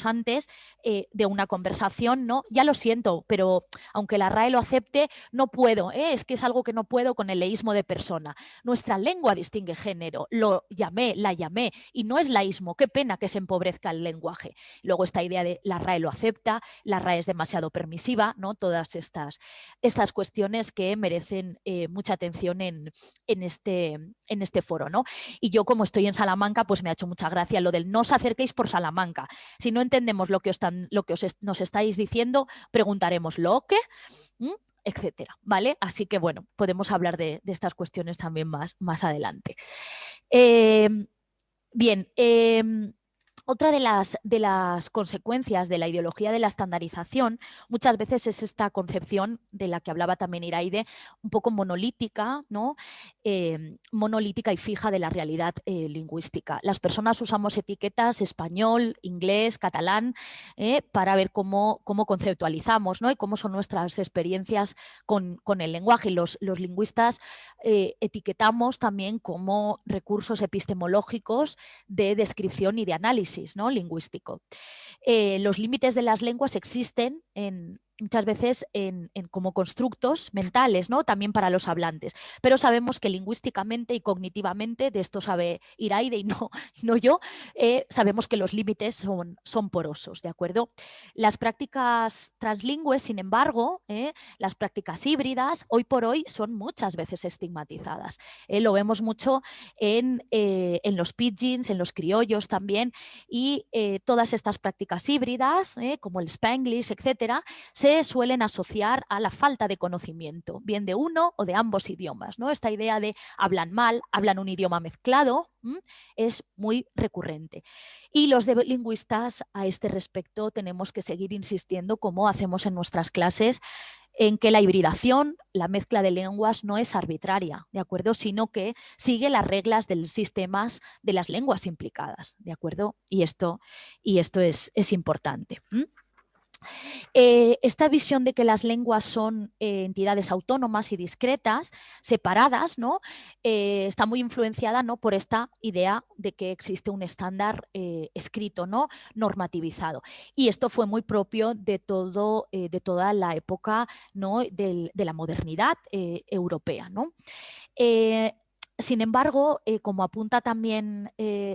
[SPEAKER 2] antes, de una conversación, ¿no? Ya lo siento, pero aunque la RAE lo acepte, no puedo, es que es algo que no puedo con el leísmo de persona. Nuestra lengua distingue género, lo llamé, la llamé, y no es laísmo, qué pena que se empobrezca el lenguaje. Luego esta idea de la RAE lo acepta, la RAE es demasiado permisiva, ¿no? Todas estas cuestiones que merecen mucha atención en este foro, ¿no? Y yo, como estoy en Salamanca, pues me ha hecho mucha gracia lo del no os acerquéis por Salamanca. Si no entendemos lo que nos estáis diciendo, preguntaremos lo que, etcétera, ¿vale? Así que, bueno, podemos hablar de estas cuestiones también más adelante. Bien, otra de las consecuencias de la ideología de la estandarización muchas veces es esta concepción de la que hablaba también Iraide, un poco monolítica, ¿no? Monolítica y fija de la realidad lingüística. Las personas usamos etiquetas español, inglés, catalán, para ver cómo conceptualizamos, ¿no? Y cómo son nuestras experiencias con el lenguaje. Los lingüistas etiquetamos también como recursos epistemológicos de descripción y de análisis, ¿no? lingüístico. Los límites de las lenguas existen muchas veces como constructos mentales, ¿no? También para los hablantes, pero sabemos que lingüísticamente y cognitivamente, de esto sabe Iraide y no yo, sabemos que los límites son porosos, ¿de acuerdo? Las prácticas translingües, sin embargo, las prácticas híbridas, hoy por hoy son muchas veces estigmatizadas. Lo vemos mucho en los pidgins, en los criollos también, y todas estas prácticas híbridas, como el Spanglish, etcétera, se suelen asociar a la falta de conocimiento, bien de uno o de ambos idiomas, ¿no? Esta idea de hablan mal, hablan un idioma mezclado, es muy recurrente. Y los lingüistas a este respecto tenemos que seguir insistiendo, como hacemos en nuestras clases, en que la hibridación, la mezcla de lenguas no es arbitraria, ¿de acuerdo? Sino que sigue las reglas de los sistemas de las lenguas implicadas, ¿de acuerdo? Y esto es importante. Esta visión de que las lenguas son entidades autónomas y discretas, separadas, ¿no? Está muy influenciada, ¿no? por esta idea de que existe un estándar escrito, ¿no? normativizado. Y esto fue muy propio de toda la época, ¿no? de la modernidad europea, ¿no? Sin embargo, como apunta también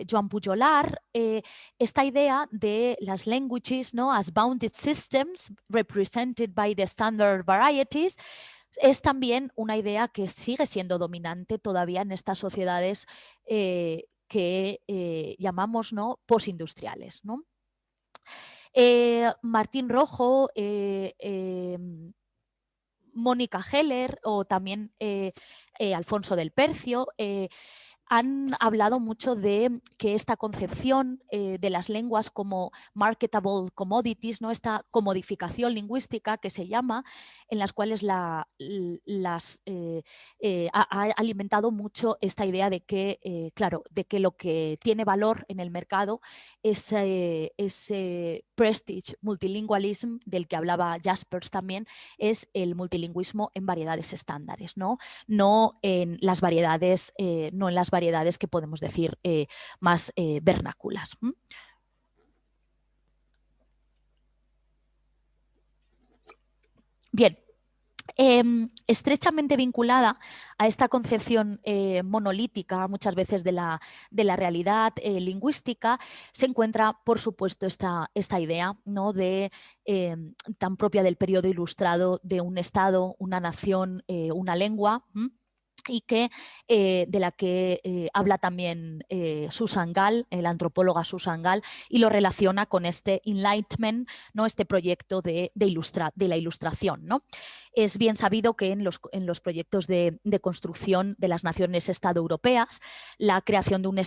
[SPEAKER 2] Joan Pujolar, esta idea de las languages, ¿no? as bounded systems represented by the standard varieties es también una idea que sigue siendo dominante todavía en estas sociedades que llamamos, ¿no? postindustriales, ¿no? Martín Rojo, Mónica Heller o también Alfonso del Percio han hablado mucho de que esta concepción de las lenguas como marketable commodities, ¿no? esta comodificación lingüística que se llama, en las cuales ha alimentado mucho esta idea de que, claro, de que lo que tiene valor en el mercado es ese prestige multilingualism del que hablaba Jaspers también, es el multilingüismo en variedades estándares, no en las variedades, que podemos decir más vernáculas. Bien, Estrechamente vinculada a esta concepción monolítica muchas veces de la realidad lingüística se encuentra, por supuesto, esta idea, ¿no?, de, tan propia del periodo ilustrado, de un Estado, una nación, una lengua, y que, de la que habla también Susan Gall, la antropóloga Susan Gall, y lo relaciona con este Enlightenment, ¿no?, este proyecto de la ilustración, ¿no? Es bien sabido que en los proyectos de construcción de las naciones-estado europeas, la creación de un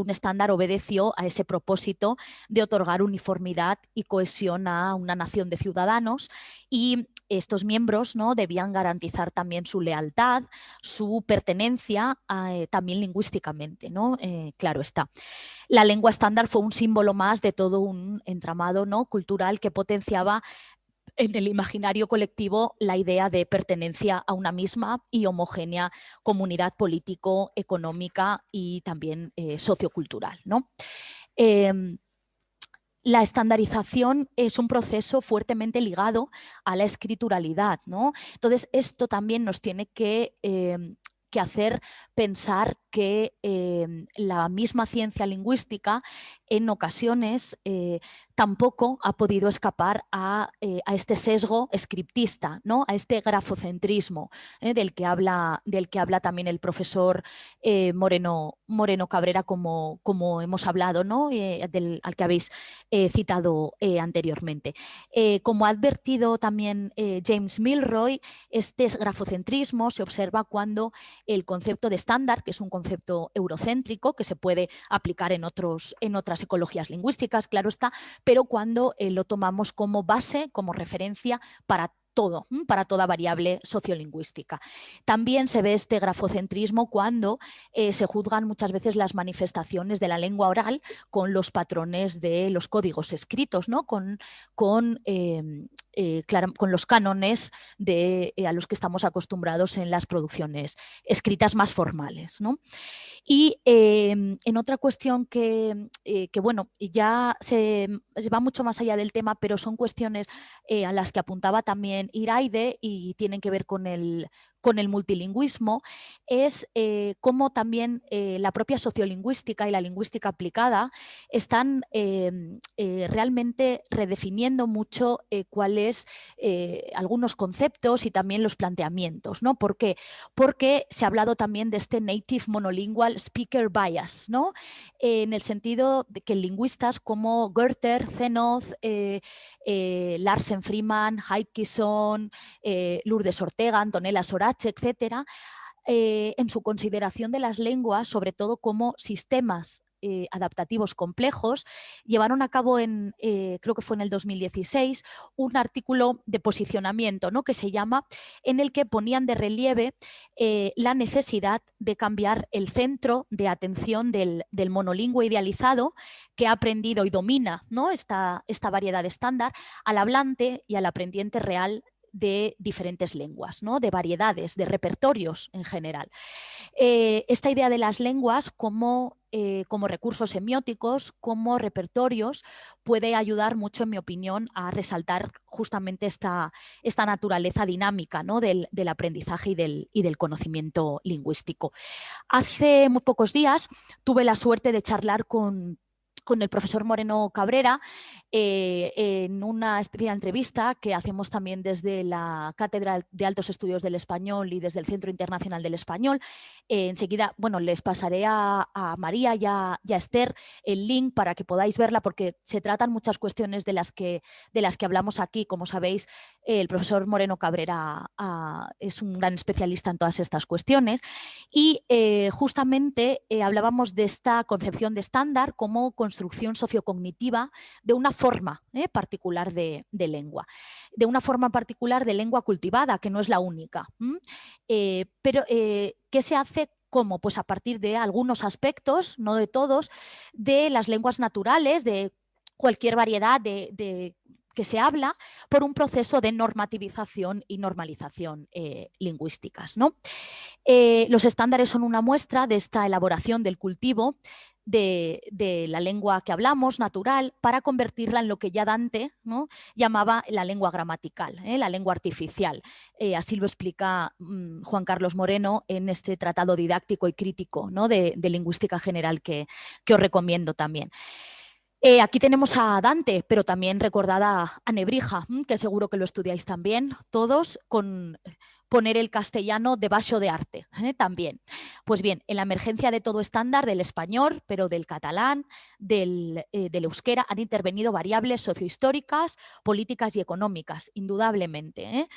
[SPEAKER 2] estándar obedeció a ese propósito de otorgar uniformidad y cohesión a una nación de ciudadanos, y estos miembros, ¿no?, debían garantizar también su lealtad, su pertenencia también lingüísticamente, ¿no? Claro está. La lengua estándar fue un símbolo más de todo un entramado, ¿no?, cultural que potenciaba en el imaginario colectivo la idea de pertenencia a una misma y homogénea comunidad político, económica y también sociocultural, ¿no? La estandarización es un proceso fuertemente ligado a la escrituralidad, ¿no? Entonces, esto también nos tiene que hacer pensar que la misma ciencia lingüística en ocasiones tampoco ha podido escapar a este sesgo scriptista, ¿no?, a este grafocentrismo del que habla también el profesor Moreno Cabrera, como hemos hablado, ¿no?, al que habéis citado anteriormente. Como ha advertido también James Milroy, este grafocentrismo se observa cuando el concepto de estándar, que es un concepto eurocéntrico que se puede aplicar en otras ecologías lingüísticas, claro está, pero cuando lo tomamos como base, como referencia para todo, para toda variable sociolingüística. También se ve este grafocentrismo cuando se juzgan muchas veces las manifestaciones de la lengua oral con los patrones de los códigos escritos, ¿no?, con los cánones a los que estamos acostumbrados en las producciones escritas más formales, ¿no? Y en otra cuestión que bueno, ya se va mucho más allá del tema, pero son cuestiones a las que apuntaba también Iraide y tienen que ver con el multilingüismo, es cómo también la propia sociolingüística y la lingüística aplicada están realmente redefiniendo mucho cuáles algunos conceptos y también los planteamientos, ¿no? ¿Por qué? Porque se ha hablado también de este native monolingual speaker bias, ¿no? En el sentido de que lingüistas como Goethe, Zenoth, Larsen Freeman, Heikison, Lourdes Ortega, Antonella Sorache, etcétera, en su consideración de las lenguas, sobre todo como sistemas adaptativos complejos, llevaron a cabo creo que fue en el 2016, un artículo de posicionamiento, ¿no?, que se llama, en el que ponían de relieve la necesidad de cambiar el centro de atención del monolingüe idealizado que ha aprendido y domina, ¿no?, esta variedad estándar, al hablante y al aprendiente real de diferentes lenguas, ¿no?, de variedades, de repertorios en general. Esta idea de las lenguas como recursos semióticos, como repertorios, puede ayudar mucho, en mi opinión, a resaltar justamente esta naturaleza dinámica, ¿no?, del aprendizaje y del conocimiento lingüístico. Hace muy pocos días tuve la suerte de charlar con el profesor Moreno Cabrera en una especie de entrevista que hacemos también desde la Cátedra de Altos Estudios del Español y desde el Centro Internacional del Español. Enseguida, bueno, les pasaré a María y a Esther el link para que podáis verla, porque se tratan muchas cuestiones de las que hablamos aquí. Como sabéis, el profesor Moreno Cabrera es un gran especialista en todas estas cuestiones y justamente hablábamos de esta concepción de estándar como construcción sociocognitiva de una forma particular de lengua, de una forma particular de lengua cultivada, que no es la única, pero ¿qué se hace? ¿Cómo? Pues a partir de algunos aspectos, no de todos, de las lenguas naturales, de cualquier variedad que se habla, por un proceso de normativización y normalización lingüísticas, ¿no? Los estándares son una muestra de esta elaboración del cultivo de la lengua que hablamos, natural, para convertirla en lo que ya Dante, ¿no?, llamaba la lengua gramatical, la lengua artificial. Así lo explica Juan Carlos Moreno en este tratado didáctico y crítico, ¿no?, de lingüística general que os recomiendo también. Aquí tenemos a Dante, pero también recordada a Nebrija, que seguro que lo estudiáis también todos, con poner el castellano debajo de arte, también. Pues bien, en la emergencia de todo estándar del español, pero del catalán, del euskera, han intervenido variables sociohistóricas, políticas y económicas, indudablemente.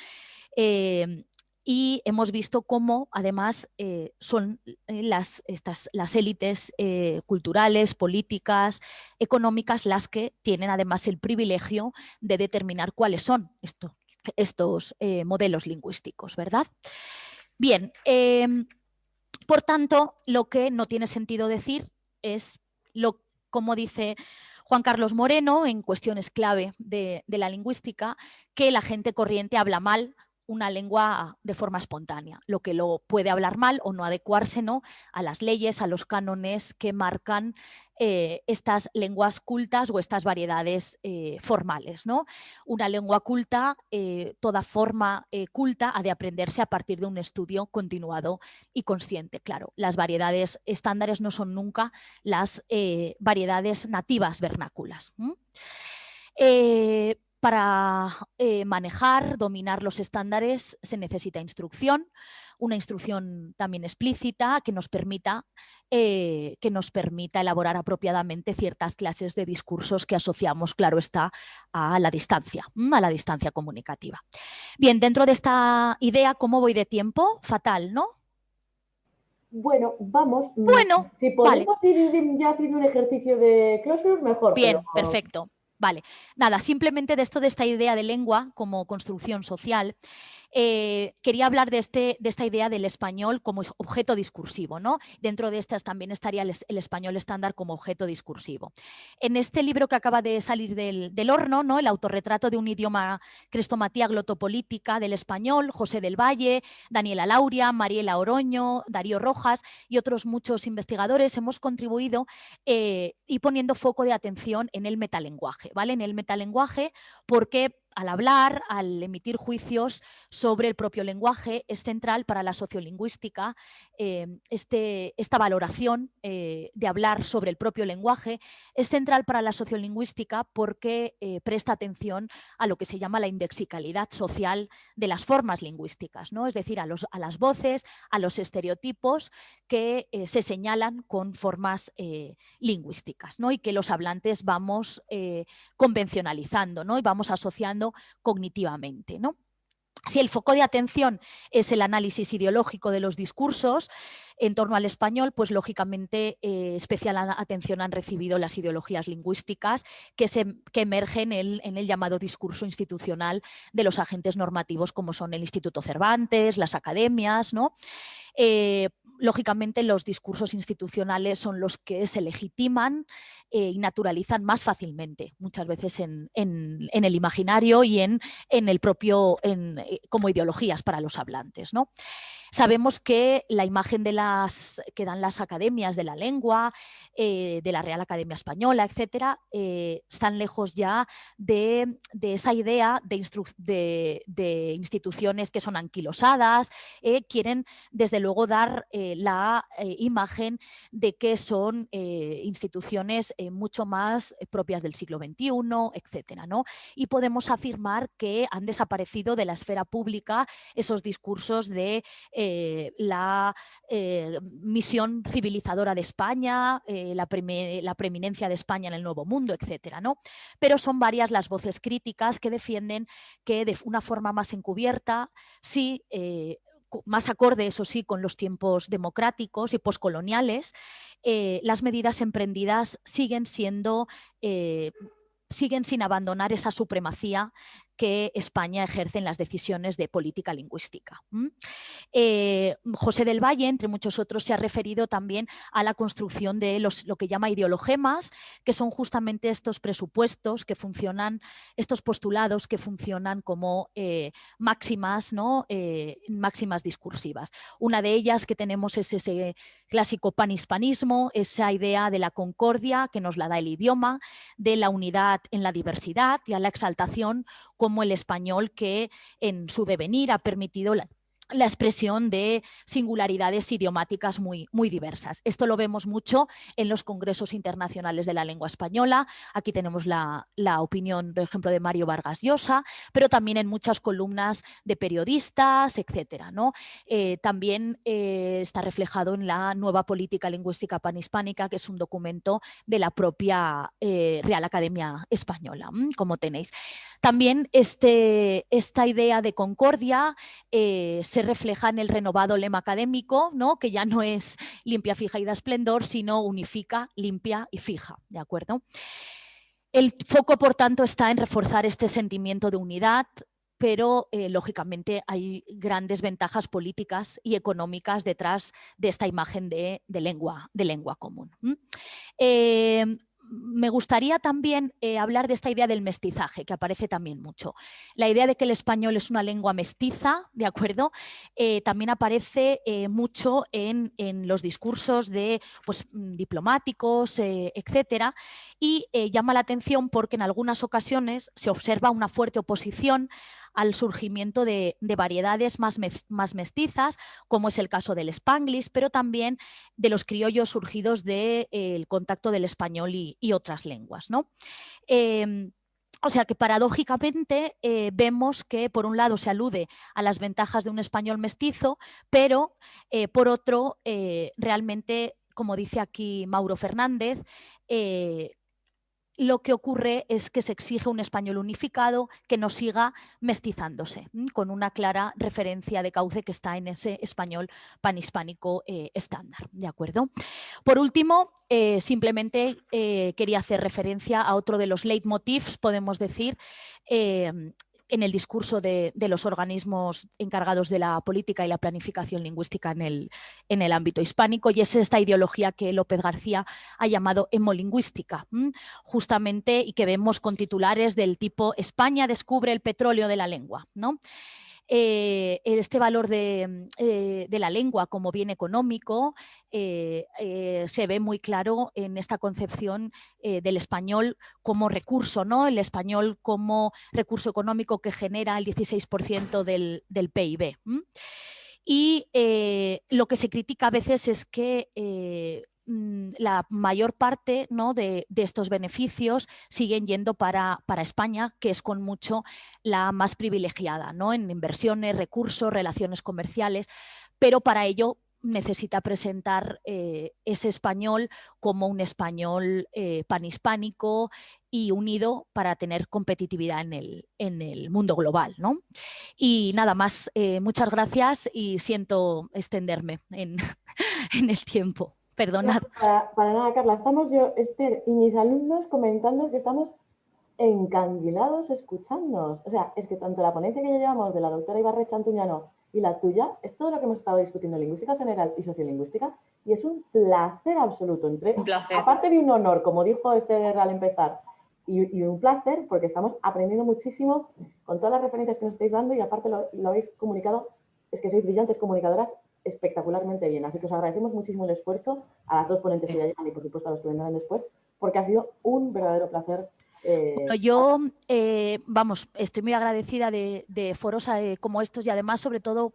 [SPEAKER 2] Y hemos visto cómo, además, son las élites culturales, políticas, económicas, las que tienen además el privilegio de determinar cuáles son estos modelos lingüísticos, ¿verdad? Bien, por tanto, lo que no tiene sentido decir es, como dice Juan Carlos Moreno en Cuestiones clave de la lingüística, que la gente corriente habla mal una lengua de forma espontánea, lo que lo puede hablar mal o no adecuarse, ¿no?, a las leyes, a los cánones que marcan estas lenguas cultas o estas variedades formales, ¿no? Una lengua culta, toda forma culta ha de aprenderse a partir de un estudio continuado y consciente. Claro, las variedades estándares no son nunca las variedades nativas vernáculas. Para manejar, dominar los estándares se necesita instrucción, una instrucción también explícita que nos permita elaborar apropiadamente ciertas clases de discursos que asociamos, claro está, a la distancia comunicativa. Bien, dentro de esta idea, ¿cómo voy de tiempo? Fatal, ¿no?
[SPEAKER 1] Bueno, vamos.
[SPEAKER 2] Bueno,
[SPEAKER 1] si podemos ir ya haciendo un ejercicio de closure, mejor.
[SPEAKER 2] Bien, pero perfecto. Vale, nada, simplemente de esta idea de lengua como construcción social, quería hablar de esta idea del español como objeto discursivo, ¿no? Dentro de estas también estaría el español estándar como objeto discursivo. En este libro que acaba de salir del horno, ¿no?, El autorretrato de un idioma, crestomatía glotopolítica del español, José del Valle, Daniela Lauria, Mariela Oroño, Darío Rojas y otros muchos investigadores hemos contribuido y poniendo foco de atención en el metalenguaje, ¿vale? En el metalenguaje, porque al hablar, al emitir juicios sobre el propio lenguaje, es central para la sociolingüística esta valoración de hablar sobre el propio lenguaje, es central para la sociolingüística porque presta atención a lo que se llama la indexicalidad social de las formas lingüísticas, ¿no? Es decir, a las voces, a los estereotipos que se señalan con formas lingüísticas, ¿no?, y que los hablantes vamos convencionalizando, ¿no?, y vamos asociando cognitivamente, ¿no? Si el foco de atención es el análisis ideológico de los discursos en torno al español, pues lógicamente especial atención han recibido las ideologías lingüísticas que emergen en el llamado discurso institucional de los agentes normativos como son el Instituto Cervantes, las academias, ¿no? Lógicamente los discursos institucionales son los que se legitiman y naturalizan más fácilmente, muchas veces en el imaginario y en el propio, como ideologías para los hablantes, ¿no? Sabemos que la imagen que dan las academias de la lengua, de la Real Academia Española, etcétera, están lejos ya de esa idea de instituciones que son anquilosadas, quieren desde luego dar la imagen de que son instituciones mucho más propias del siglo XXI, etcétera, ¿no? Y podemos afirmar que han desaparecido de la esfera pública esos discursos de la misión civilizadora de España, la preeminencia de España en el Nuevo Mundo, etcétera, ¿no? Pero son varias las voces críticas que defienden que de una forma más encubierta, sí, más acorde, eso sí, con los tiempos democráticos y poscoloniales, las medidas emprendidas siguen siendo siguen sin abandonar esa supremacía que España ejerce en las decisiones de política lingüística. José del Valle, entre muchos otros, se ha referido también a la construcción de lo que llama ideologemas, que son justamente estos presupuestos que funcionan, estos postulados que funcionan como máximas, ¿no? Máximas discursivas. Una de ellas que tenemos es ese clásico panhispanismo, esa idea de la concordia que nos la da el idioma, de la unidad en la diversidad y a la exaltación como el español que en su devenir ha permitido la expresión de singularidades idiomáticas muy diversas. Esto lo vemos mucho en los congresos internacionales de la lengua española. Aquí tenemos la opinión, por ejemplo, de Mario Vargas Llosa, pero también en muchas columnas de periodistas, etcétera, ¿no? También está reflejado en la nueva política lingüística panhispánica, que es un documento de la propia Real Academia Española, como tenéis. También esta idea de concordia se refleja en el renovado lema académico, ¿no? Que ya no es limpia, fija y da esplendor, sino unifica, limpia y fija, ¿de acuerdo? El foco, por tanto, está en reforzar este sentimiento de unidad, pero lógicamente hay grandes ventajas políticas y económicas detrás de esta imagen de lengua común. Me gustaría también hablar de esta idea del mestizaje, que aparece también mucho. La idea de que el español es una lengua mestiza, ¿de acuerdo? También aparece mucho en los discursos de diplomáticos, etcétera, y llama la atención porque en algunas ocasiones se observa una fuerte oposición al surgimiento de variedades más mestizas, como es el caso del Spanglish, pero también de los criollos surgidos del contacto del español y otras lenguas, ¿no? O sea que paradójicamente vemos que por un lado se alude a las ventajas de un español mestizo, pero por otro realmente, como dice aquí Mauro Fernández, lo que ocurre es que se exige un español unificado que no siga mestizándose, con una clara referencia de cauce que está en ese español panhispánico estándar, ¿de acuerdo? Por último, simplemente quería hacer referencia a otro de los leitmotivs, podemos decir, en el discurso de los organismos encargados de la política y la planificación lingüística en el ámbito hispánico, y es esta ideología que López García ha llamado hemolingüística, justamente, y que vemos con titulares del tipo España descubre el petróleo de la lengua, ¿no? Este valor de la lengua como bien económico se ve muy claro en esta concepción del español como recurso, ¿no? El español como recurso económico que genera el 16% del PIB. Y lo que se critica a veces es que la mayor parte, ¿no?, de estos beneficios siguen yendo para España, que es con mucho la más privilegiada, ¿no?, en inversiones, recursos, relaciones comerciales, pero para ello necesita presentar ese español como un español panhispánico y unido para tener competitividad en el mundo global, ¿no? Y nada más, muchas gracias y siento extenderme en el tiempo. Perdonad.
[SPEAKER 1] Para nada, Carla. Estamos yo, Esther y mis alumnos comentando que estamos encandilados escuchándonos. O sea, es que tanto la ponencia que ya llevamos de la doctora Ibarretxe Antuñano y la tuya es todo lo que hemos estado discutiendo en lingüística general y sociolingüística, y es un placer absoluto.
[SPEAKER 3] Un placer.
[SPEAKER 1] Aparte de un honor, como dijo Esther al empezar, y un placer porque estamos aprendiendo muchísimo con todas las referencias que nos estáis dando, y aparte lo habéis comunicado, es que sois brillantes comunicadoras espectacularmente bien. Así que os agradecemos muchísimo el esfuerzo a las dos ponentes que ya llegan y por supuesto a los que vendrán después, porque ha sido un verdadero placer.
[SPEAKER 2] Bueno, yo, vamos, estoy muy agradecida de foros como estos, y además, sobre todo,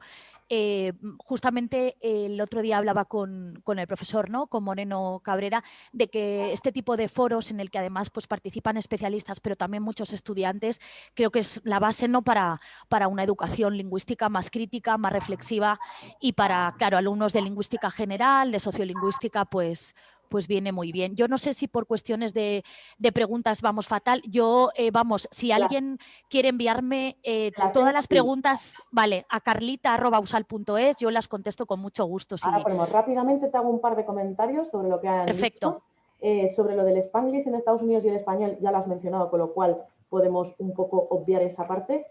[SPEAKER 2] justamente el otro día hablaba con el profesor, ¿no?, con Moreno Cabrera, de que este tipo de foros en el que además pues participan especialistas, pero también muchos estudiantes, creo que es la base, ¿no?, para una educación lingüística más crítica, más reflexiva, y para, claro, alumnos de lingüística general, de sociolingüística, pues viene muy bien. Yo no sé si por cuestiones de preguntas vamos fatal. Yo, vamos, si alguien quiere enviarme todas las preguntas, vale, a carlita@usal.es, yo las contesto con mucho gusto. Sí.
[SPEAKER 1] Ahora ponemos rápidamente, te hago un par de comentarios sobre lo que han
[SPEAKER 2] Perfecto.
[SPEAKER 1] dicho. Sobre lo del Spanglish en Estados Unidos y el español ya lo has mencionado, con lo cual podemos un poco obviar esa parte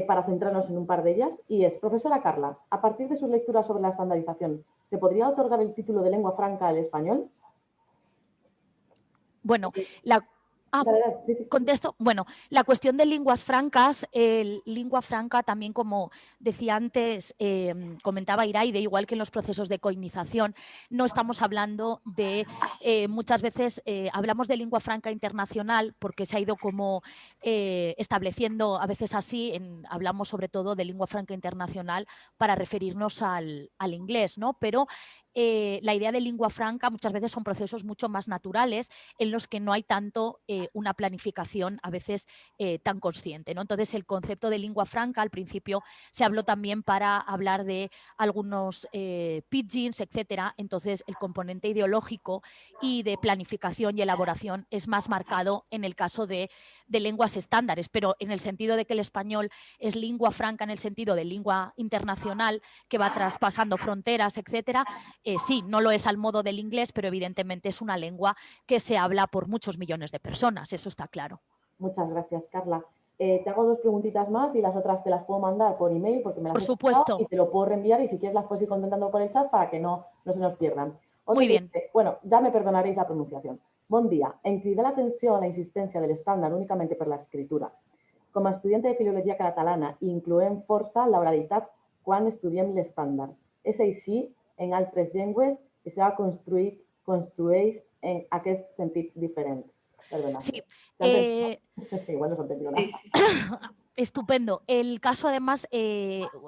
[SPEAKER 1] para centrarnos en un par de ellas. Y es, profesora Carla, a partir de sus lecturas sobre la estandarización, ¿se podría otorgar el título de lengua franca al español?
[SPEAKER 2] Bueno,
[SPEAKER 1] Sí, sí.
[SPEAKER 2] contesto. Bueno, la cuestión de lenguas francas, lengua franca también, como decía antes, comentaba Iraide, igual que en los procesos de coinización, no estamos hablando de, muchas veces hablamos de lengua franca internacional porque se ha ido como estableciendo a veces así, hablamos sobre todo de lengua franca internacional para referirnos al inglés, ¿no? Pero la idea de lengua franca muchas veces son procesos mucho más naturales en los que no hay tanto una planificación a veces tan consciente, ¿no? Entonces, el concepto de lengua franca al principio se habló también para hablar de algunos pidgins, etcétera. Entonces, el componente ideológico y de planificación y elaboración es más marcado en el caso de lenguas estándares, pero en el sentido de que el español es lengua franca en el sentido de lengua internacional que va traspasando fronteras, etcétera. Sí, no lo es al modo del inglés, pero evidentemente es una lengua que se habla por muchos millones de personas, eso está claro.
[SPEAKER 1] Muchas gracias, Carla. Te hago 2 preguntitas más y las otras te las puedo mandar por email porque me las
[SPEAKER 2] Por
[SPEAKER 1] he
[SPEAKER 2] supuesto.
[SPEAKER 1] y te lo puedo reenviar y si quieres las puedes ir contentando por el chat para que no se nos pierdan.
[SPEAKER 2] Muy bien.
[SPEAKER 1] Dice, bueno, ya me perdonaréis la pronunciación. Bon dia. Em crida l'atenció la insistència de l'estàndard únicament per l'escriptura. Com a estudiante de filologia catalana, incloem força l'oralitat quan estudiem l'estàndard. És així en altres llengües i s'ha construeix en aquest sentit diferent. Perdona.
[SPEAKER 2] Sí.
[SPEAKER 1] Igual no se ha entendido nada.
[SPEAKER 2] Estupendo. El caso, además,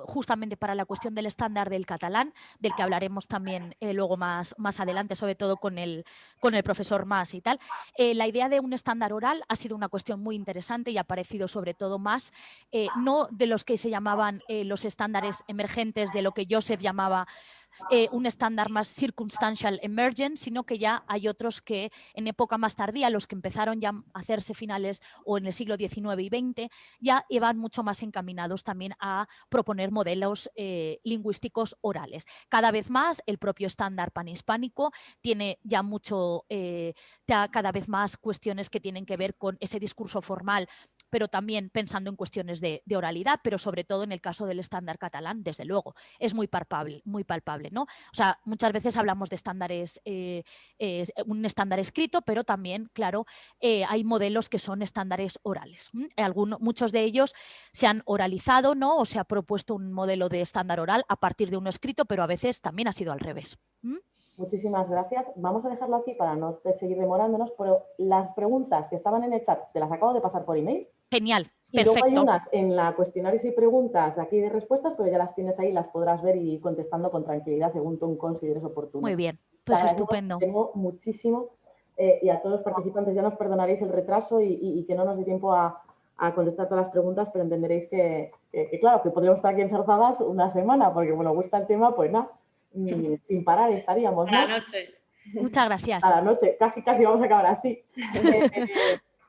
[SPEAKER 2] justamente para la cuestión del estándar del catalán, del que hablaremos también luego más adelante, sobre todo con el profesor Mas y tal, la idea de un estándar oral ha sido una cuestión muy interesante y ha aparecido sobre todo más, no de los que se llamaban los estándares emergentes, de lo que Joseph llamaba un estándar más circumstantial emergent, sino que ya hay otros que en época más tardía, los que empezaron ya a hacerse finales o en el siglo XIX y XX, ya iban mucho más encaminados también a proponer modelos lingüísticos orales. Cada vez más el propio estándar panhispánico tiene ya cada vez más cuestiones que tienen que ver con ese discurso formal, pero también pensando en cuestiones de oralidad, pero sobre todo en el caso del estándar catalán, desde luego, es muy palpable, ¿no? O sea, muchas veces hablamos de estándares, un estándar escrito, pero también, claro, hay modelos que son estándares orales. Muchos de ellos se han oralizado, ¿no? O se ha propuesto un modelo de estándar oral a partir de uno escrito, pero a veces también ha sido al revés.
[SPEAKER 1] Muchísimas gracias. Vamos a dejarlo aquí para no seguir demorándonos, pero las preguntas que estaban en el chat te las acabo de pasar por email.
[SPEAKER 2] Genial,
[SPEAKER 1] y
[SPEAKER 2] perfecto.
[SPEAKER 1] luego hay unas en la cuestionarios y preguntas de aquí de respuestas, pero ya las tienes ahí, las podrás ver y ir contestando con tranquilidad según tú consideres oportuno.
[SPEAKER 2] Muy bien, pues estupendo.
[SPEAKER 1] Tengo muchísimo y a todos los participantes ya nos perdonaréis el retraso y que no nos dé tiempo a contestar todas las preguntas, pero entenderéis que claro, que podríamos estar aquí enzarzadas una semana, porque bueno, gusta el tema, pues nada, sin parar estaríamos, ¿no?
[SPEAKER 3] A la noche.
[SPEAKER 2] Muchas gracias.
[SPEAKER 1] A la noche, casi vamos a acabar así.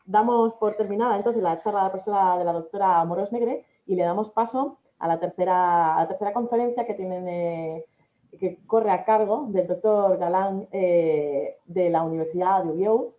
[SPEAKER 1] Damos por terminada entonces la charla de la doctora Amorós Negre y le damos paso a la tercera conferencia que corre a cargo del doctor Galán de la Universidad de Oviedo